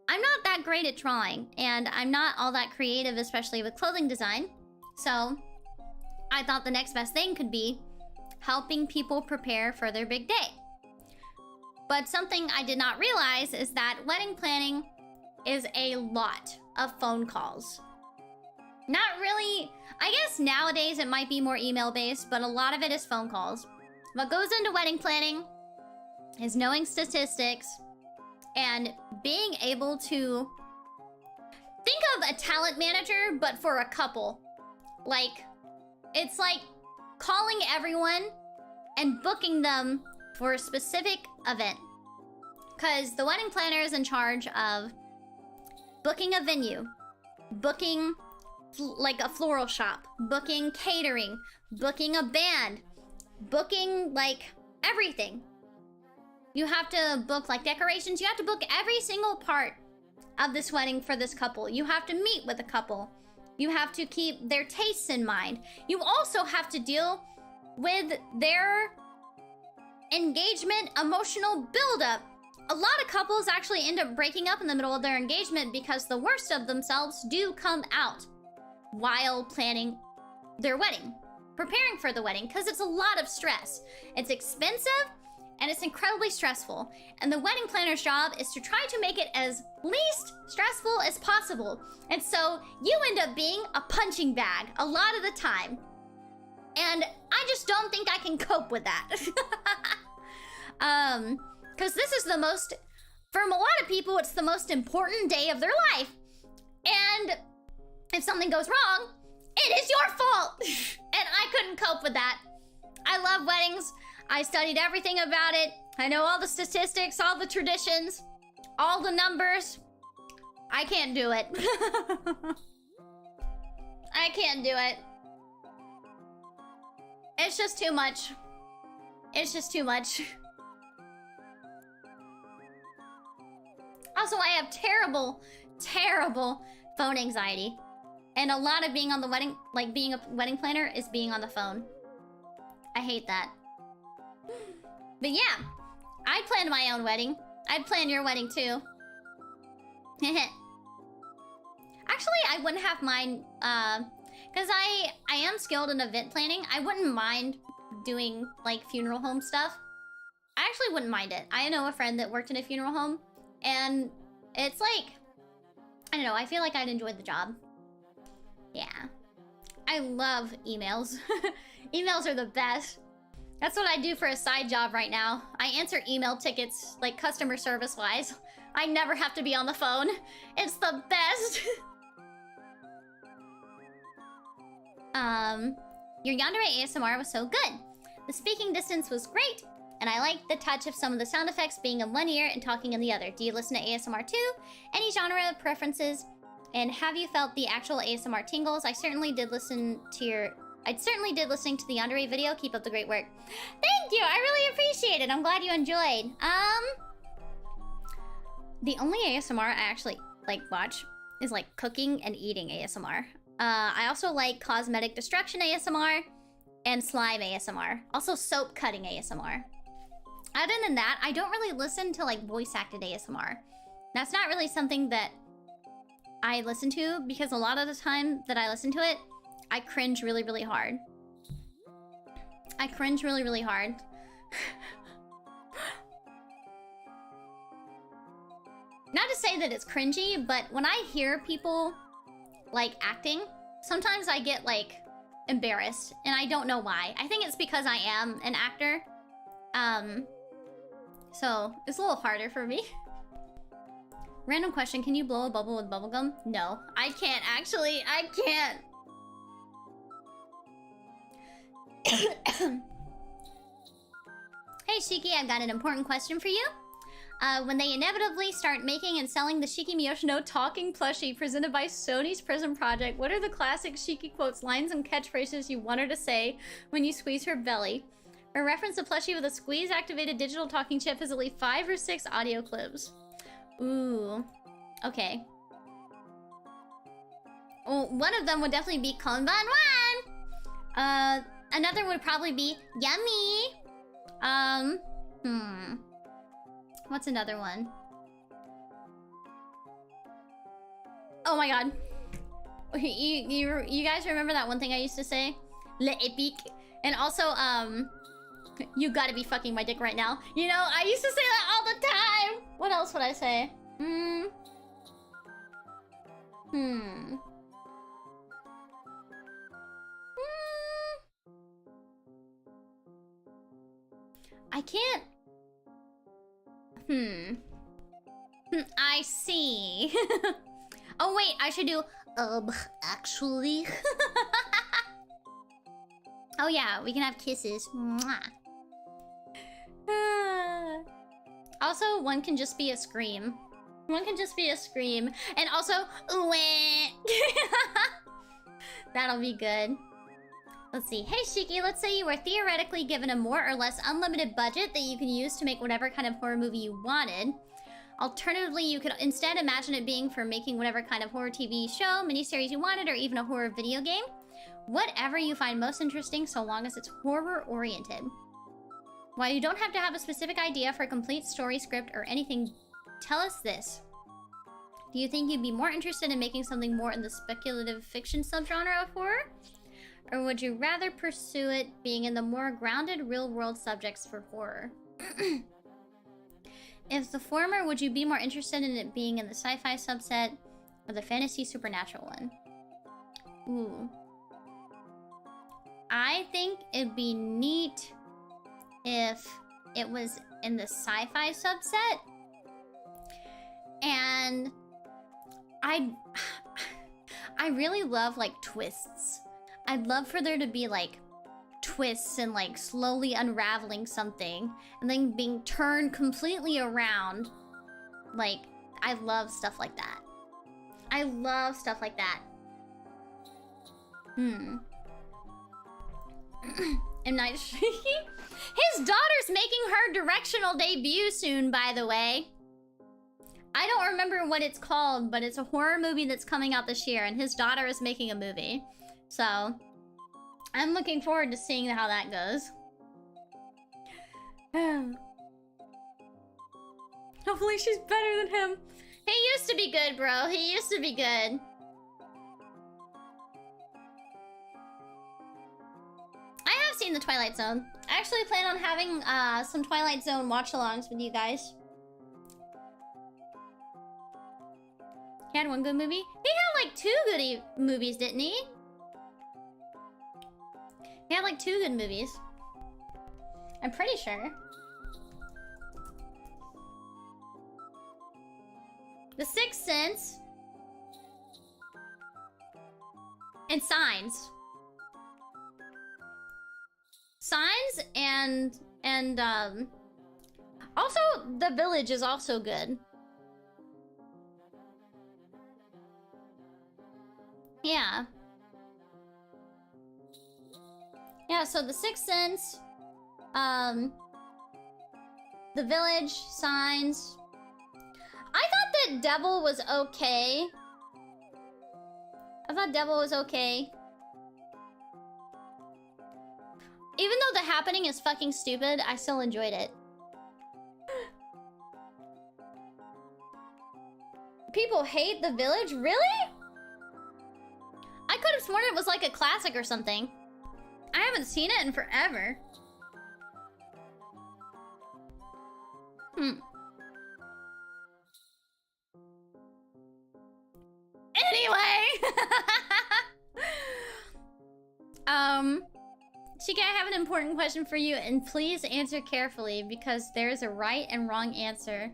I'm not that great at drawing, and I'm not all that creative, especially with clothing design. So I thought the next best thing could be helping people prepare for their big day. But something I did not realize is that wedding planning is a lot of phone calls. Not really. I guess nowadays it might be more email based, but a lot of it is phone calls. What goes into wedding planning is knowing statistics and being able to think of a talent manager, but for a couple. Like, it's like calling everyone and booking them for a specific event. Because the wedding planner is in charge of booking a venue, booking like a floral shop, booking catering, booking a band, booking like everything. You have to book like decorations. You have to book every single part of this wedding for this couple. You have to meet with the couple. You have to keep their tastes in mind. You also have to deal with their engagement emotional buildup. A lot of couples actually end up breaking up in the middle of their engagement because the worst of themselves do come out while planning their wedding, preparing for the wedding, because it's a lot of stress. It's expensive and it's incredibly stressful. And the wedding planner's job is to try to make it as least stressful as possible. And so you end up being a punching bag a lot of the time. And I just don't think I can cope with that. Because this is the most, for a lot of people, it's the most important day of their life. And if something goes wrong, it is your fault. And I couldn't cope with that. I love weddings. I studied everything about it. I know all the statistics, all the traditions, all the numbers. I can't do it. I can't do it. It's just too much. It's just too much. Also, I have terrible, terrible phone anxiety. And a lot of being on the wedding, like being a wedding planner, is being on the phone. I hate that. But yeah, I'd plan my own wedding. I'd plan your wedding too. Actually, I wouldn't have mind, because I am skilled in event planning. I wouldn't mind doing, like, funeral home stuff. I actually wouldn't mind it. I know a friend that worked in a funeral home, and it's like, I don't know, I feel like I'd enjoy the job. Yeah. I love emails. Emails are the best. That's what I do for a side job right now. I answer email tickets, like, customer service-wise. I never have to be on the phone. It's the best. Your yandere ASMR was so good. The speaking distance was great, and I liked the touch of some of the sound effects being in one ear and talking in the other. Do you listen to ASMR too? Any genre preferences? And have you felt the actual ASMR tingles? I certainly did listen to the yandere video. Keep up the great work. Thank you. I really appreciate it. I'm glad you enjoyed. The only ASMR I actually like watch is like cooking and eating ASMR. I also like cosmetic destruction ASMR and slime ASMR. Also soap cutting ASMR. Other than that, I don't really listen to like voice acted ASMR. That's not really something that I listen to because a lot of the time that I listen to it, I cringe really, really hard. I cringe really, really hard. Not to say that it's cringy, but when I hear people like acting, sometimes I get like embarrassed and I don't know why. I think it's because I am an actor. So it's a little harder for me. Random question, can you blow a bubble with bubblegum? No, I can't actually. I can't. Hey Shiki, I've got an important question for you. When they inevitably start making and selling the Shiki Miyoshino talking plushie presented by Sony's PRISM Project, what are the classic Shiki quotes, lines, and catchphrases you want her to say when you squeeze her belly? For reference, a plushie with a squeeze-activated digital talking chip has at least 5 or 6 audio clips. Ooh. Okay. Well, one of them would definitely be KONBANWAN! Another would probably be yummy! What's another one? Oh my god. You guys remember that one thing I used to say? Le épique. And also, you gotta be fucking my dick right now. You know, I used to say that all the time! What else would I say? I can't... I see. Oh wait, I should do actually. Oh yeah, we can have kisses. Mwah. Also, one can just be a scream. One can just be a scream. And also, wah. That'll be good. Let's see. Hey Shiki, let's say you were theoretically given a more or less unlimited budget that you can use to make whatever kind of horror movie you wanted. Alternatively, you could instead imagine it being for making whatever kind of horror TV show, miniseries you wanted, or even a horror video game. Whatever you find most interesting, so long as it's horror-oriented. While you don't have to have a specific idea for a complete story, script, or anything, tell us this. Do you think you'd be more interested in making something more in the speculative fiction subgenre of horror? Or would you rather pursue it being in the more grounded, real-world subjects for horror? If the former, would you be more interested in it being in the sci-fi subset or the fantasy supernatural one? Ooh. I think it'd be neat if it was in the sci-fi subset. And I really love, like, twists. I'd love for there to be, like, twists and, like, slowly unraveling something and then being turned completely around. Like, I love stuff like that. I love stuff like that. M. Night Shyamalan. His daughter's making her directional debut soon, by the way. I don't remember what it's called, but it's a horror movie that's coming out this year, and his daughter is making a movie. So, I'm looking forward to seeing how that goes. Hopefully she's better than him. He used to be good, bro. He used to be good. I have seen the Twilight Zone. I actually plan on having some Twilight Zone watch-alongs with you guys. He had one good movie? He had like 2 good movies, didn't he? He had like 2 good movies. I'm pretty sure. The Sixth Sense. And Signs. Signs and also The Village is also good. Yeah. Yeah, so The Sixth Sense, The Village, Signs. I thought that Devil was okay. I thought Devil was okay. Even though The Happening is fucking stupid, I still enjoyed it. People hate The Village? Really? I could have sworn it was like a classic or something. I haven't seen it in forever. Anyway! Shiki, I have an important question for you, and please answer carefully because there's a right and wrong answer.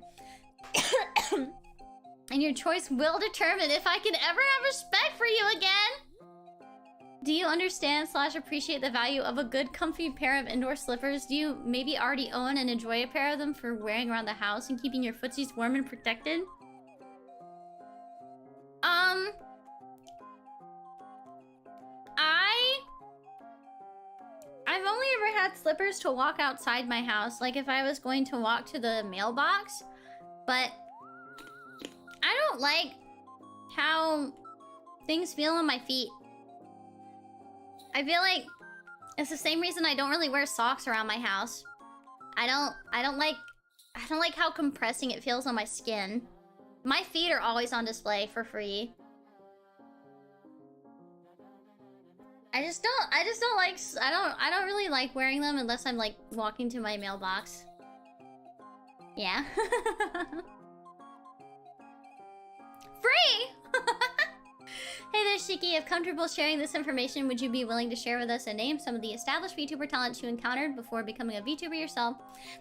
And your choice will determine if I can ever have respect for you again. Do you understand / appreciate the value of a good comfy pair of indoor slippers? Do you maybe already own and enjoy a pair of them for wearing around the house and keeping your footsies warm and protected? I've only ever had slippers to walk outside my house, like if I was going to walk to the mailbox, but I don't like how things feel on my feet. I feel like it's the same reason I don't really wear socks around my house. I don't like how compressing it feels on my skin. My feet are always on display for free. I don't really like wearing them unless I'm like walking to my mailbox. Yeah. Free! Hey there, Shiki. If comfortable sharing this information, would you be willing to share with us a name some of the established VTuber talents you encountered before becoming a VTuber yourself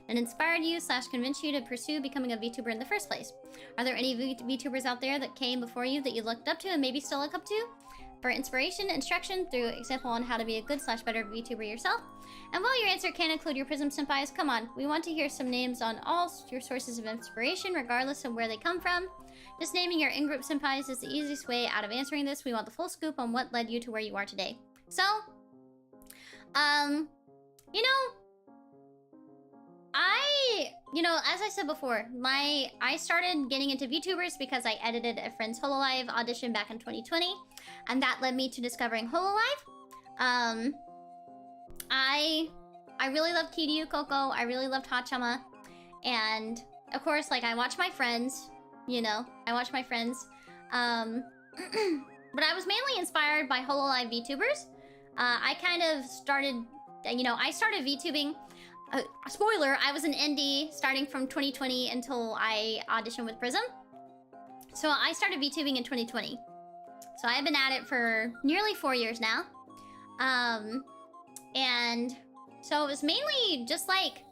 and inspired you / convinced you to pursue becoming a VTuber in the first place? Are there any VTubers out there that came before you that you looked up to and maybe still look up to for inspiration, instruction, through example on how to be a good / better VTuber yourself? And while your answer can include your PRISM senpais, come on, we want to hear some names on all your sources of inspiration, regardless of where they come from. Just naming your in-group senpais is the easiest way out of answering this. We want the full scoop on what led you to where you are today. So, you know, as I said before, I started getting into VTubers because I edited a friend's HoloLive audition back in 2020, and that led me to discovering HoloLive. I really loved Kiryu Coco, I really loved Hachama, and of course, like, I watch my friends, you know, I watch my friends, but I was mainly inspired by HoloLive VTubers. I kind of started, you know, I started VTubing. Spoiler, I was an indie starting from 2020 until I auditioned with PRISM. So I started VTubing in 2020. So I've been at it for nearly 4 years now. And so it was mainly just like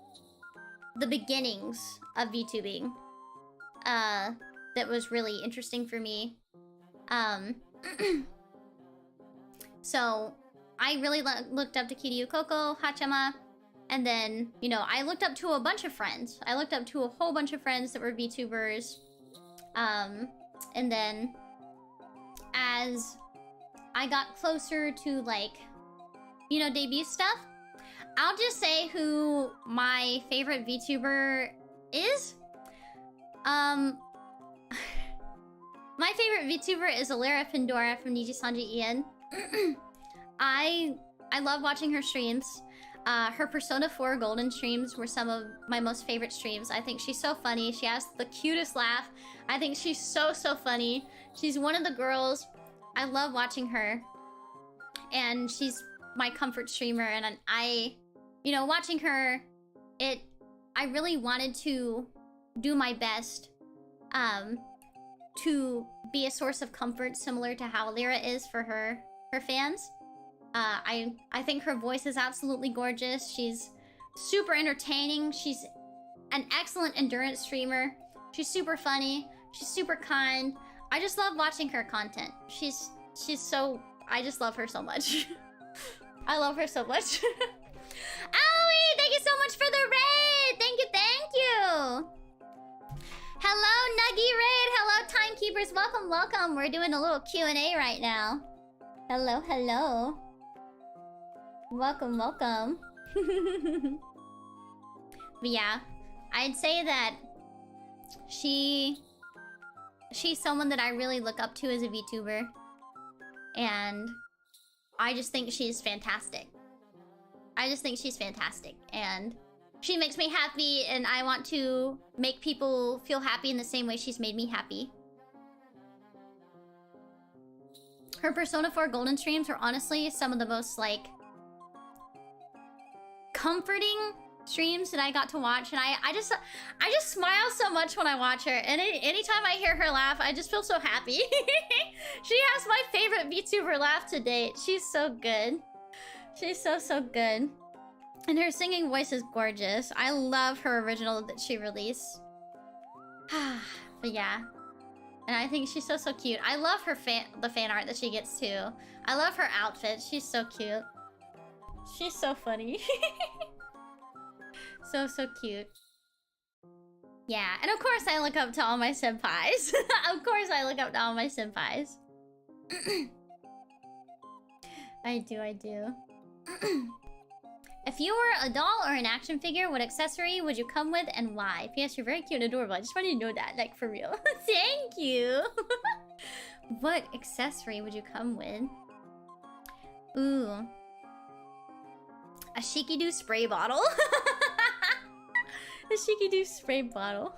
the beginnings of VTubing that was really interesting for me. So I really looked up to Kiryu Coco, Hachama, and then, you know, I looked up to a bunch of friends. I looked up to a whole bunch of friends that were VTubers. And then as I got closer to, like, you know, debut stuff, I'll just say who my favorite VTuber is. My favorite VTuber is Alara Pandora from Nijisanji Ian. I love watching her streams. Her Persona 4 Golden streams were some of my most favorite streams. I think she's so funny. She has the cutest laugh. I think she's so funny. She's one of the girls. I love watching her. And she's my comfort streamer. And you know, watching her, I really wanted to do my best to be a source of comfort similar to how Lyra is for her fans. I think her voice is absolutely gorgeous. She's super entertaining. She's an excellent endurance streamer. She's super funny. She's super kind. I just love watching her content. She's so... I just love her so much. I love her so much. Owie, thank you so much for the raid! Thank you! Hello, Nuggy Raid! Hello, Timekeepers! Welcome! We're doing a little Q&A right now. Hello. Welcome. But yeah, I'd say that she's someone that I really look up to as a VTuber. And I just think she's fantastic. And she makes me happy, and I want to make people feel happy in the same way she's made me happy. Her Persona 4 Golden streams are honestly some of the most, like, comforting streams that I got to watch, and I just smile so much when I watch her, and anytime I hear her laugh, I just feel so happy. She has my favorite VTuber laugh to date. She's so good. She's so good. And her singing voice is gorgeous. I love her original that she released. But yeah. And I think she's so cute. I love her the fan art that she gets too. I love her outfit. She's so cute. She's so funny. So cute. Yeah, and of course I look up to all my senpais. Of course I look up to all my senpais. I do. If you were a doll or an action figure, what accessory would you come with and why? P.S. You're very cute and adorable. I just wanted to know that, like, for real. Thank you. What accessory would you come with? Ooh. A Shiki spray bottle. A Shiki spray bottle.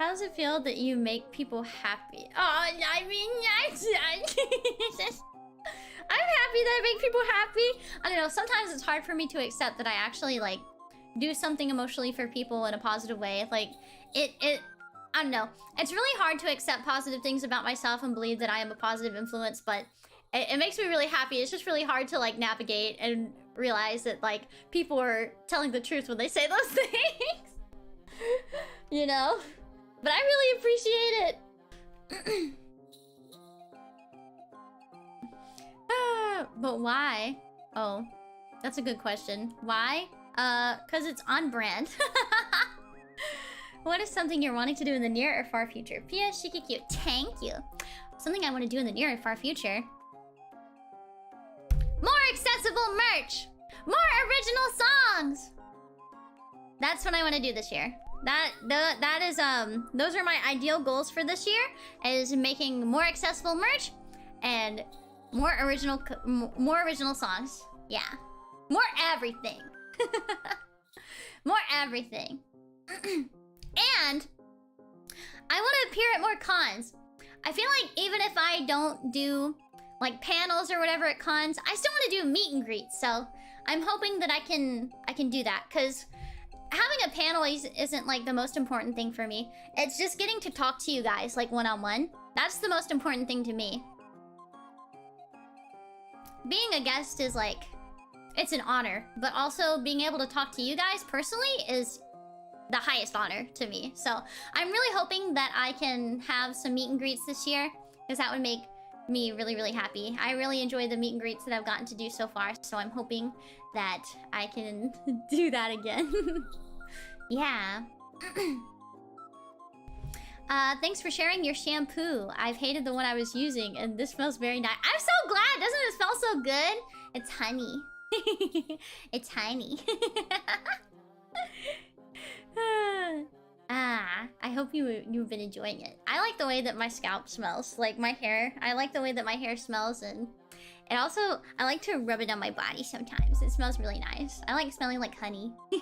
How does it feel that you make people happy? Oh, I mean, I'm happy that I make people happy. I don't know, sometimes it's hard for me to accept that I actually, like, do something emotionally for people in a positive way. Like, I don't know. It's really hard to accept positive things about myself and believe that I am a positive influence, but it makes me really happy. It's just really hard to, like, navigate and realize that, like, people are telling the truth when they say those things. You know? But I really appreciate it. But why? Oh, that's a good question. Why? Cause it's on brand. What is something you're wanting to do in the near or far future? P.S. Shiki cute. Thank you. Something I want to do in the near or far future. More accessible merch! More original songs! That's what I want to do this year. That is those are my ideal goals for this year, is making more accessible merch and more original songs. Yeah. More everything. More everything. And I want to appear at more cons. I feel like even if I don't do like panels or whatever at cons, I still want to do meet and greets. So I'm hoping that I can do that, because having a panel isn't like the most important thing for me. It's just getting to talk to you guys like one-on-one. That's the most important thing to me. Being a guest is like, it's an honor, but also being able to talk to you guys personally is the highest honor to me. So I'm really hoping that I can have some meet and greets this year, because that would make me really happy. I really enjoy the meet and greets that I've gotten to do so far, so I'm hoping that I can do that again. Yeah. Thanks for sharing your shampoo. I've hated the one I was using, and this smells very nice. I'm so glad! Doesn't it smell so good? It's honey. It's honey. I hope you've been enjoying it. I like the way that my scalp smells, like my hair. I like the way that my hair smells, and also I like to rub it on my body sometimes. It smells really nice. I like smelling like honey. Do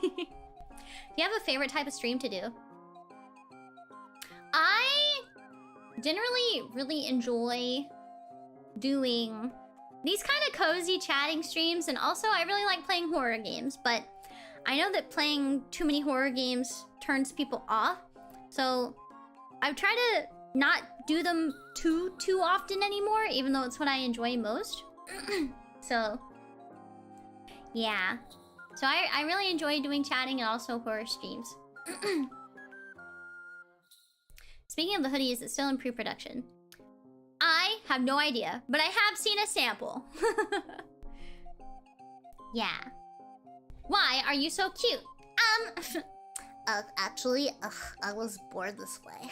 you have a favorite type of stream to do? I generally really enjoy doing these kind of cozy chatting streams, and also I really like playing horror games, but I know that playing too many horror games turns people off, so I've tried to not do them too often anymore, even though it's what I enjoy most. So yeah, so I really enjoy doing chatting and also horror streams. Speaking of the hoodie, is it still in pre-production? I have no idea, but I have seen a sample. Yeah. Why are you so cute? Actually, I was bored this way.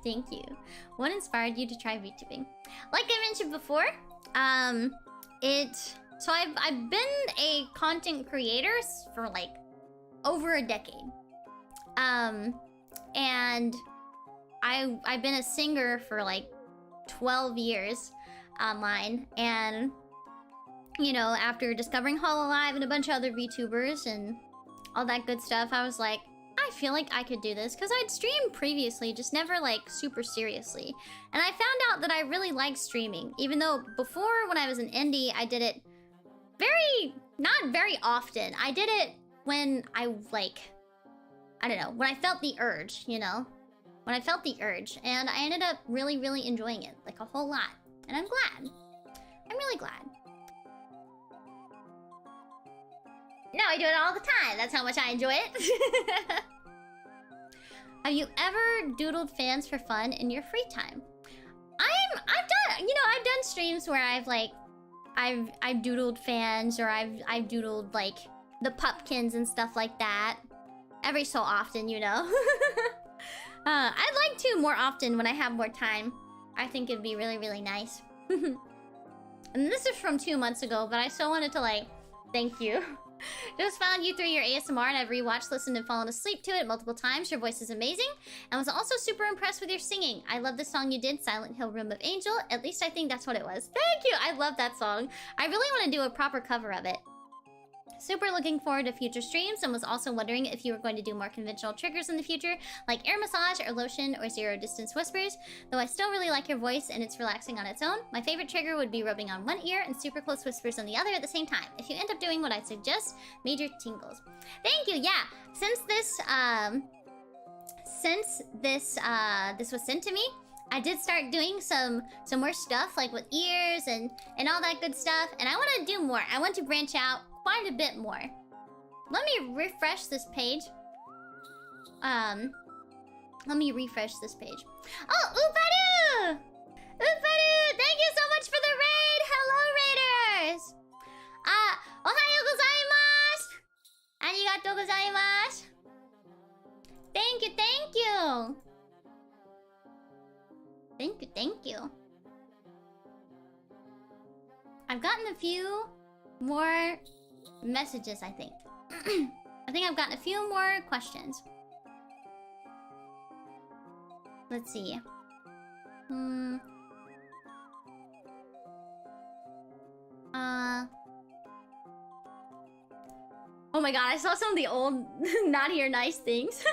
Thank you. What inspired you to try VTubing? Like I mentioned before, so I've been a content creator for like over a decade. And I've been a singer for like 12 years online, and you know, after discovering Hololive and a bunch of other VTubers and all that good stuff, I was like, I feel like I could do this, because I'd streamed previously, just never like super seriously. And I found out that I really like streaming, even though before, when I was an indie, I did it not very often. I did it when I like, I don't know, when I felt the urge, you know? When I felt the urge, and I ended up really enjoying it, like a whole lot. And I'm glad. I'm really glad. No, I do it all the time. That's how much I enjoy it. Have you ever doodled fans for fun in your free time? I've done streams where I've doodled fans, or I've doodled like the Pupkins and stuff like that. Every so often, you know. I'd like to more often when I have more time. I think it'd be really nice. And this is from 2 months ago, but I still wanted to like thank you. Just found you through your ASMR, and I've rewatched, listened, and fallen asleep to it multiple times. Your voice is amazing, and was also super impressed with your singing. I love the song you did, Silent Hill Room of Angel. At least I think that's what it was. Thank you! I love that song. I really want to do a proper cover of it. Super looking forward to future streams, and was also wondering if you were going to do more conventional triggers in the future, like air massage or lotion or zero distance whispers, though I still really like your voice and it's relaxing on its own. My favorite trigger would be rubbing on one ear and super close whispers on the other at the same time. If you end up doing what I suggest, major tingles. Thank you, yeah. Since this was sent to me, I did start doing some more stuff, like with ears and all that good stuff, and I want to do more. I want to branch out quite a bit more. Let me refresh this page. Let me refresh this page. Oh, Uparu! Uparu! Thank you so much for the raid! Hello, raiders! Ohayo gozaimasu! Arigatou gozaimasu! Thank you, thank you! Thank you, thank you. I've gotten a few more messages, I think. I think I've gotten a few more questions. Let's see. Oh my god, I saw some of the old naughty or nice things.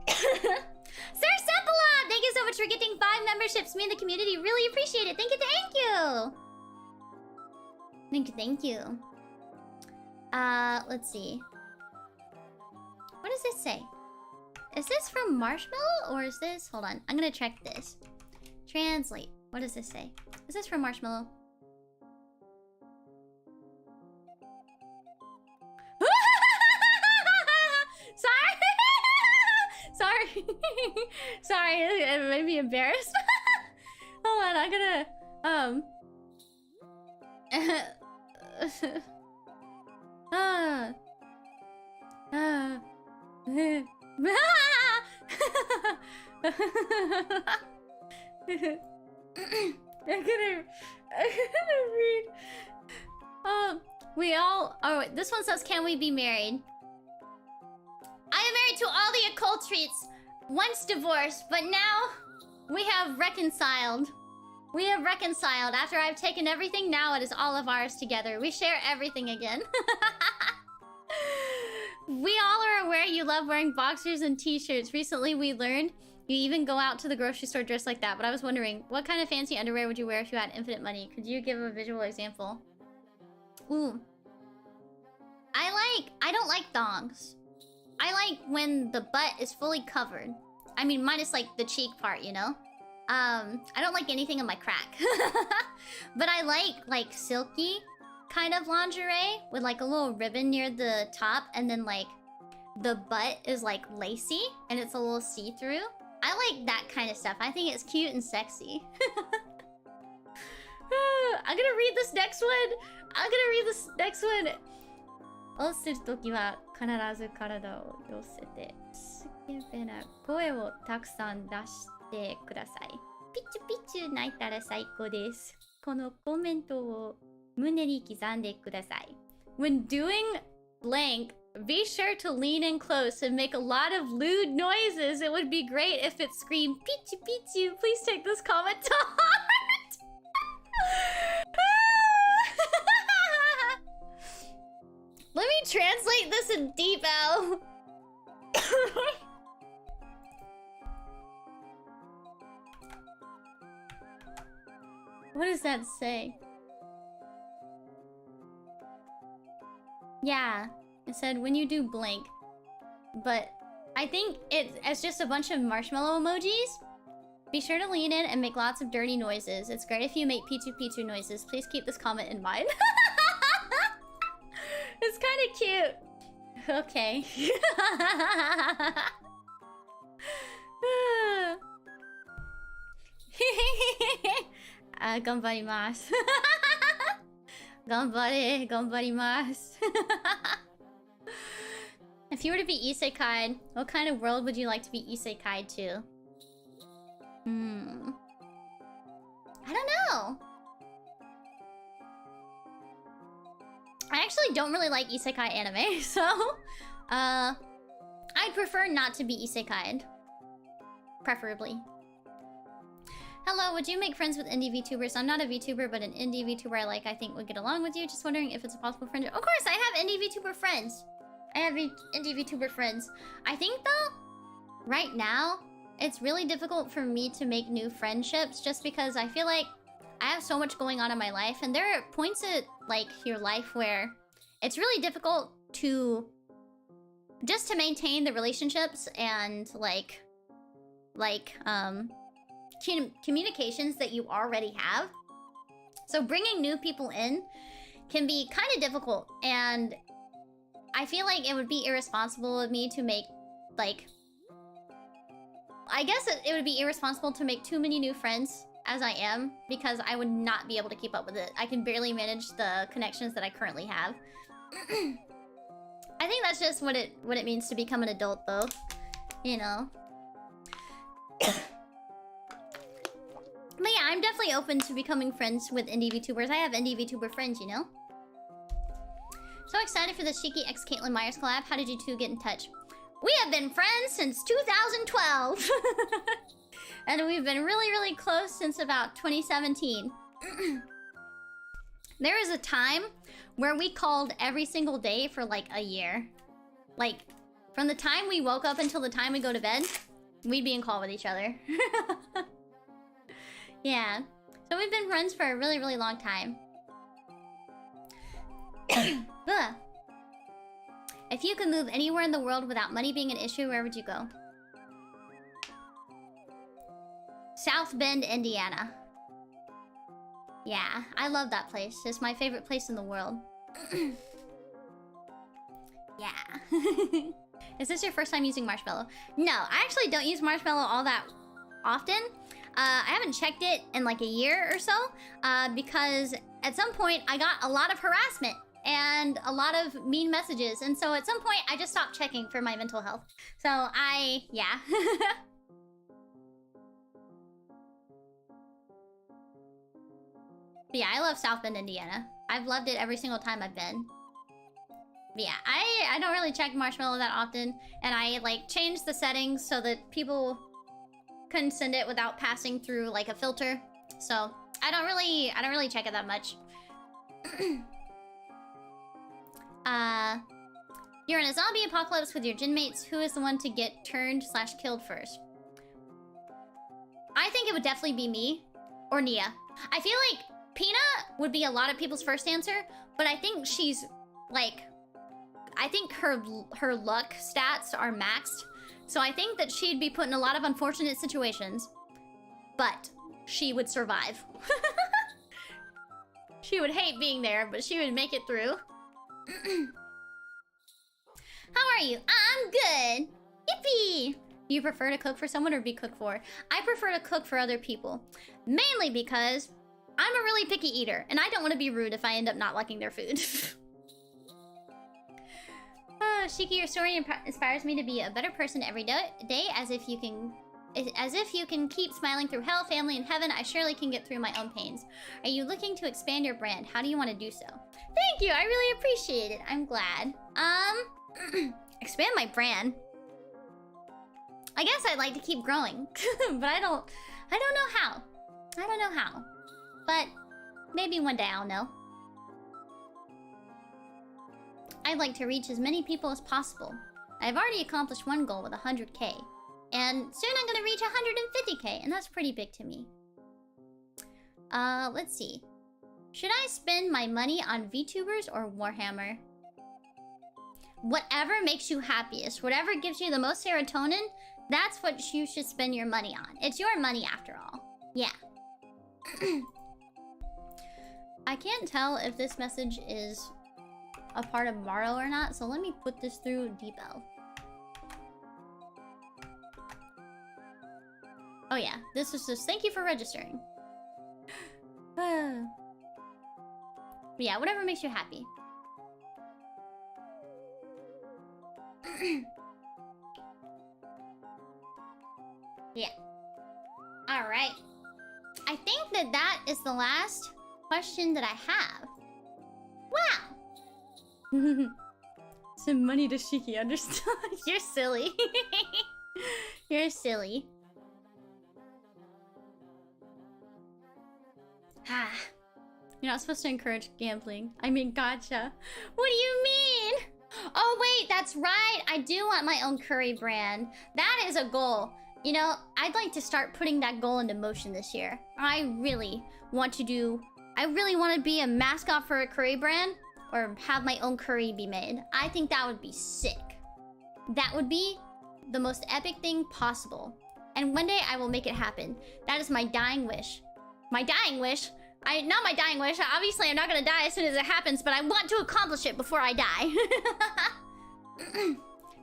Sir Sepala, thank you so much for getting 5 memberships. Me and the community really appreciate it. Thank you, thank you. Thank you, thank you. Let's see. What does this say? Is this from Marshmallow, or is this... Hold on, I'm gonna check this. Translate. What does this say? Is this from Marshmallow? Sorry! Sorry, it made me embarrassed. Hold on, I'm gonna... I'm gonna read. We all... Oh, this one says, can we be married? I am married to all the occult treats. Once divorced, but now we have reconciled. We have reconciled. After I've taken everything, now it is all of ours together. We share everything again. We all are aware you love wearing boxers and t-shirts. Recently, we learned you even go out to the grocery store dressed like that. But I was wondering, what kind of fancy underwear would you wear if you had infinite money? Could you give a visual example? Ooh. I don't like thongs. I like when the butt is fully covered. I mean, minus like the cheek part, you know? I don't like anything in my crack. But I like silky kind of lingerie with like a little ribbon near the top, and then like the butt is like lacy and it's a little see-through. I like that kind of stuff. I think it's cute and sexy. I'm gonna read this next one. をするときは必ず体を寄せてスケベな声をたくさん出してください。ピチュピチュ泣いたら最高です。このコメントを胸に刻んでください。When doing blank, be sure to lean in close and make a lot of lewd noises. It would be great if it screamed pichu pichu. Please take this comment to heart. Let me translate this in deep L. What does that say? Yeah, it said when you do blink. But I think it's just a bunch of marshmallow emojis. Be sure to lean in and make lots of dirty noises. It's great if you make pichu pichu noises. Please keep this comment in mind. It's kind of cute. Okay. Ganbarimasu. Ganbarimasu. If you were to be isekai'd, what kind of world would you like to be isekai'd to? I don't know. I actually don't really like isekai anime, so I'd prefer not to be isekai'd. Preferably. Hello, would you make friends with indie VTubers? I'm not a VTuber, but an indie VTuber I think would get along with you. Just wondering if it's a possible friendship. Of course, I have indie VTuber friends. Indie VTuber friends. I think though, right now, it's really difficult for me to make new friendships just because I feel like I have so much going on in my life, and there are points at like your life where it's really difficult to just to maintain the relationships and communications that you already have. So bringing new people in can be kind of difficult, and I feel like it would be irresponsible of me to make I guess it would be irresponsible to make too many new friends as I am, because I would not be able to keep up with it. I can barely manage the connections that I currently have. I think that's just what it means to become an adult, though. You know. But yeah, I'm definitely open to becoming friends with indie VTubers. I have indie VTuber friends, you know. So excited for the Shiki x Caitlin Myers collab. How did you two get in touch? We have been friends since 2012. And we've been really, really close since about 2017. There was a time where we called every single day for like a year. Like, from the time we woke up until the time we go to bed, we'd be in call with each other. Yeah. So we've been friends for a really, really long time. If you could move anywhere in the world without money being an issue, where would you go? South Bend, Indiana. Yeah, I love that place. It's my favorite place in the world. Yeah. Is this your first time using Marshmallow? No, I actually don't use Marshmallow all that often. I haven't checked it in like a year or so, because at some point I got a lot of harassment and a lot of mean messages, and so at some point I just stopped checking for my mental health. So yeah. But yeah, I love South Bend, Indiana. I've loved it every single time I've been. But yeah, I don't really check Marshmallow that often, and I like changed the settings so that people couldn't send it without passing through like a filter. So I don't really check it that much. You're in a zombie apocalypse with your Genmates. Who is the one to get turned/killed first? I think it would definitely be me or Nia. I feel like Peanut would be a lot of people's first answer, but I think she's like, I think her luck stats are maxed. So I think that she'd be put in a lot of unfortunate situations, but she would survive. She would hate being there, but she would make it through. How are you? I'm good. Yippee! Do you prefer to cook for someone or be cooked for? I prefer to cook for other people. Mainly because I'm a really picky eater, and I don't want to be rude if I end up not liking their food. Shiki, your story inspires me to be a better person every day, as if you can keep smiling through hell, family, and heaven. I surely can get through my own pains. Are you looking to expand your brand? How do you want to do so? Thank you, I really appreciate it. I'm glad. Expand my brand. I guess I'd like to keep growing, but I don't know how. I don't know how, but maybe one day I'll know. I'd like to reach as many people as possible. I've already accomplished one goal with 100k. And soon I'm gonna reach 150k, and that's pretty big to me. Let's see. Should I spend my money on VTubers or Warhammer? Whatever makes you happiest, whatever gives you the most serotonin, that's what you should spend your money on. It's your money after all. Yeah. I can't tell if this message is a part of Morrow or not, so let me put this through Depot. Oh yeah, this is just thank you for registering. But yeah, whatever makes you happy. Yeah. Alright. I think that is the last question that I have. Wow! Some money to Shiki, understood? You're silly. You're silly. You're not supposed to encourage gambling. I mean, gotcha. What do you mean? Oh, wait, that's right. I do want my own curry brand. That is a goal. You know, I'd like to start putting that goal into motion this year. I really want to be a mascot for a curry brand or have my own curry be made. I think that would be sick. That would be the most epic thing possible. And one day I will make it happen. That is my dying wish. My dying wish? Not my dying wish. Obviously, I'm not gonna die as soon as it happens, but I want to accomplish it before I die.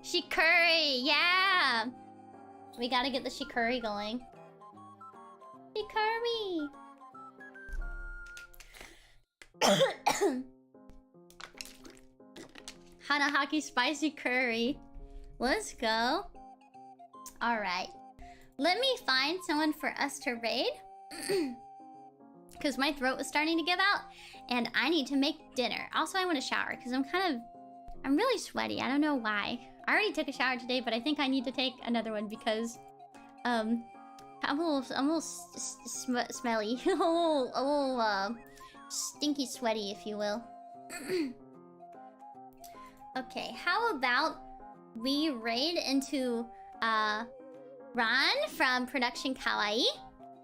Shikuri, yeah. We gotta get the Shikuri going. Shikuri. Hanahaki spicy curry. Let's go. Alright. Let me find someone for us to raid. Because my throat was starting to give out. And I need to make dinner. Also, I want to shower because I'm really sweaty. I don't know why. I already took a shower today, but I think I need to take another one because I'm a little smelly. a little stinky sweaty, if you will. Okay, how about we raid into Ran from Production Kawaii?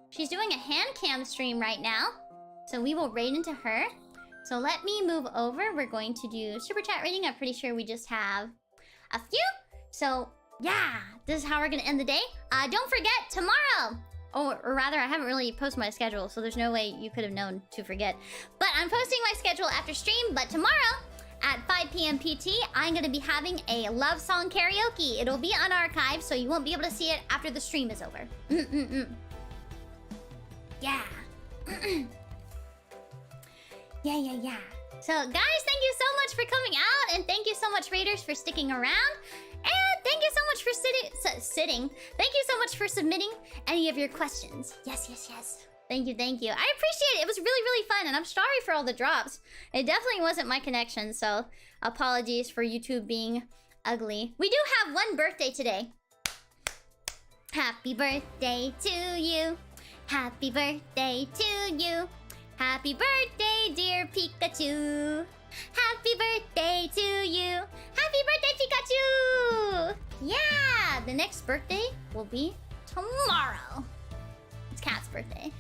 She's doing a hand cam stream right now, so we will raid into her. So let me move over. We're going to do super chat rating. I'm pretty sure we just have a few. So yeah, this is how we're gonna end the day. Don't forget tomorrow. Or rather, I haven't really posted my schedule, so there's no way you could have known to forget. But I'm posting my schedule after stream. But tomorrow at 5 p.m. PT, I'm gonna be having a love song karaoke. It'll be unarchived, so you won't be able to see it after the stream is over. Yeah. Yeah. So, guys, thank you so much for coming out, and thank you so much, Raiders, for sticking around. And thank you so much for sitting. Thank you so much for submitting any of your questions. Yes. Thank you, thank you. I appreciate it. It was really, really fun, and I'm sorry for all the drops. It definitely wasn't my connection, so apologies for YouTube being ugly. We do have one birthday today. Happy birthday to you. Happy birthday to you. Happy birthday, dear Pikachu. Happy birthday to you. Happy birthday, Pikachu! Yeah, the next birthday will be tomorrow. It's Cat's birthday.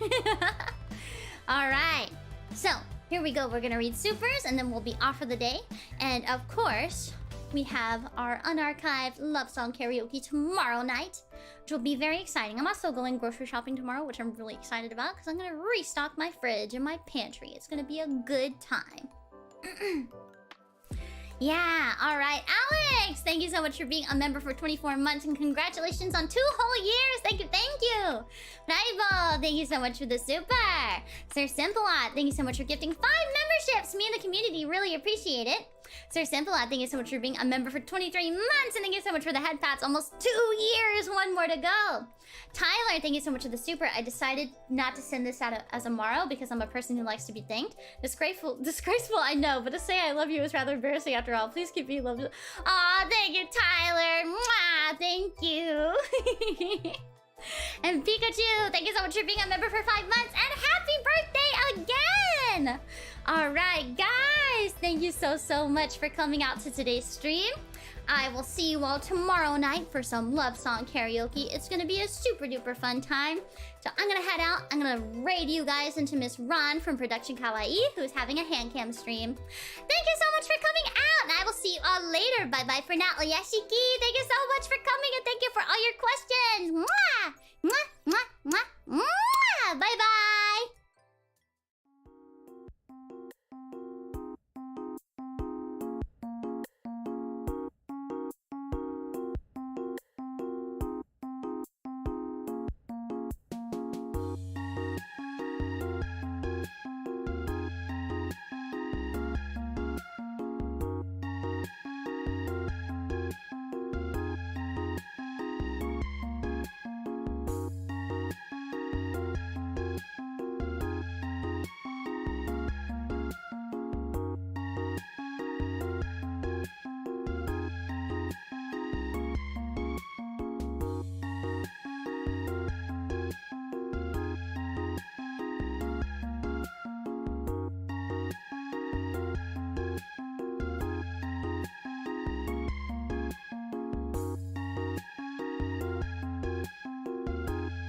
Alright, so here we go. We're gonna read supers and then we'll be off for the day. And of course, we have our unarchived love song karaoke tomorrow night, which will be very exciting. I'm also going grocery shopping tomorrow, which I'm really excited about because I'm gonna restock my fridge and my pantry. It's gonna be a good time. Yeah, alright. Alex, thank you so much for being a member for 24 months and congratulations on 2 whole years. Thank you, thank you. Rival, thank you so much for the super. Sir Simpleot, thank you so much for gifting 5 memberships. Me and the community really appreciate it. Sir Simpleot, thank you so much for being a member for 23 months. And thank you so much for the head pats. Almost 2 years, 1 more to go. Tyler, thank you so much for the super. I decided not to send this out as a Morrow because I'm a person who likes to be thanked. Disgraceful, I know, but to say I love you is rather embarrassing after all. Please keep me loved. Aw, thank you, Tyler. Mwah, thank you. And Pikachu, thank you so much for being a member for 5 months. And happy birthday again! Alright, guys, thank you so much for coming out to today's stream. I will see you all tomorrow night for some love song karaoke. It's gonna be a super duper fun time. So I'm gonna head out. I'm gonna raid you guys into Miss Ron from Production Kawaii, who's having a hand cam stream. Thank you so much for coming out, and I will see you all later. Bye bye for now. Oyashiki, thank you so much for coming, and thank you for all your questions. Mwah! Mwah! Mwah! Mwah! Mwah!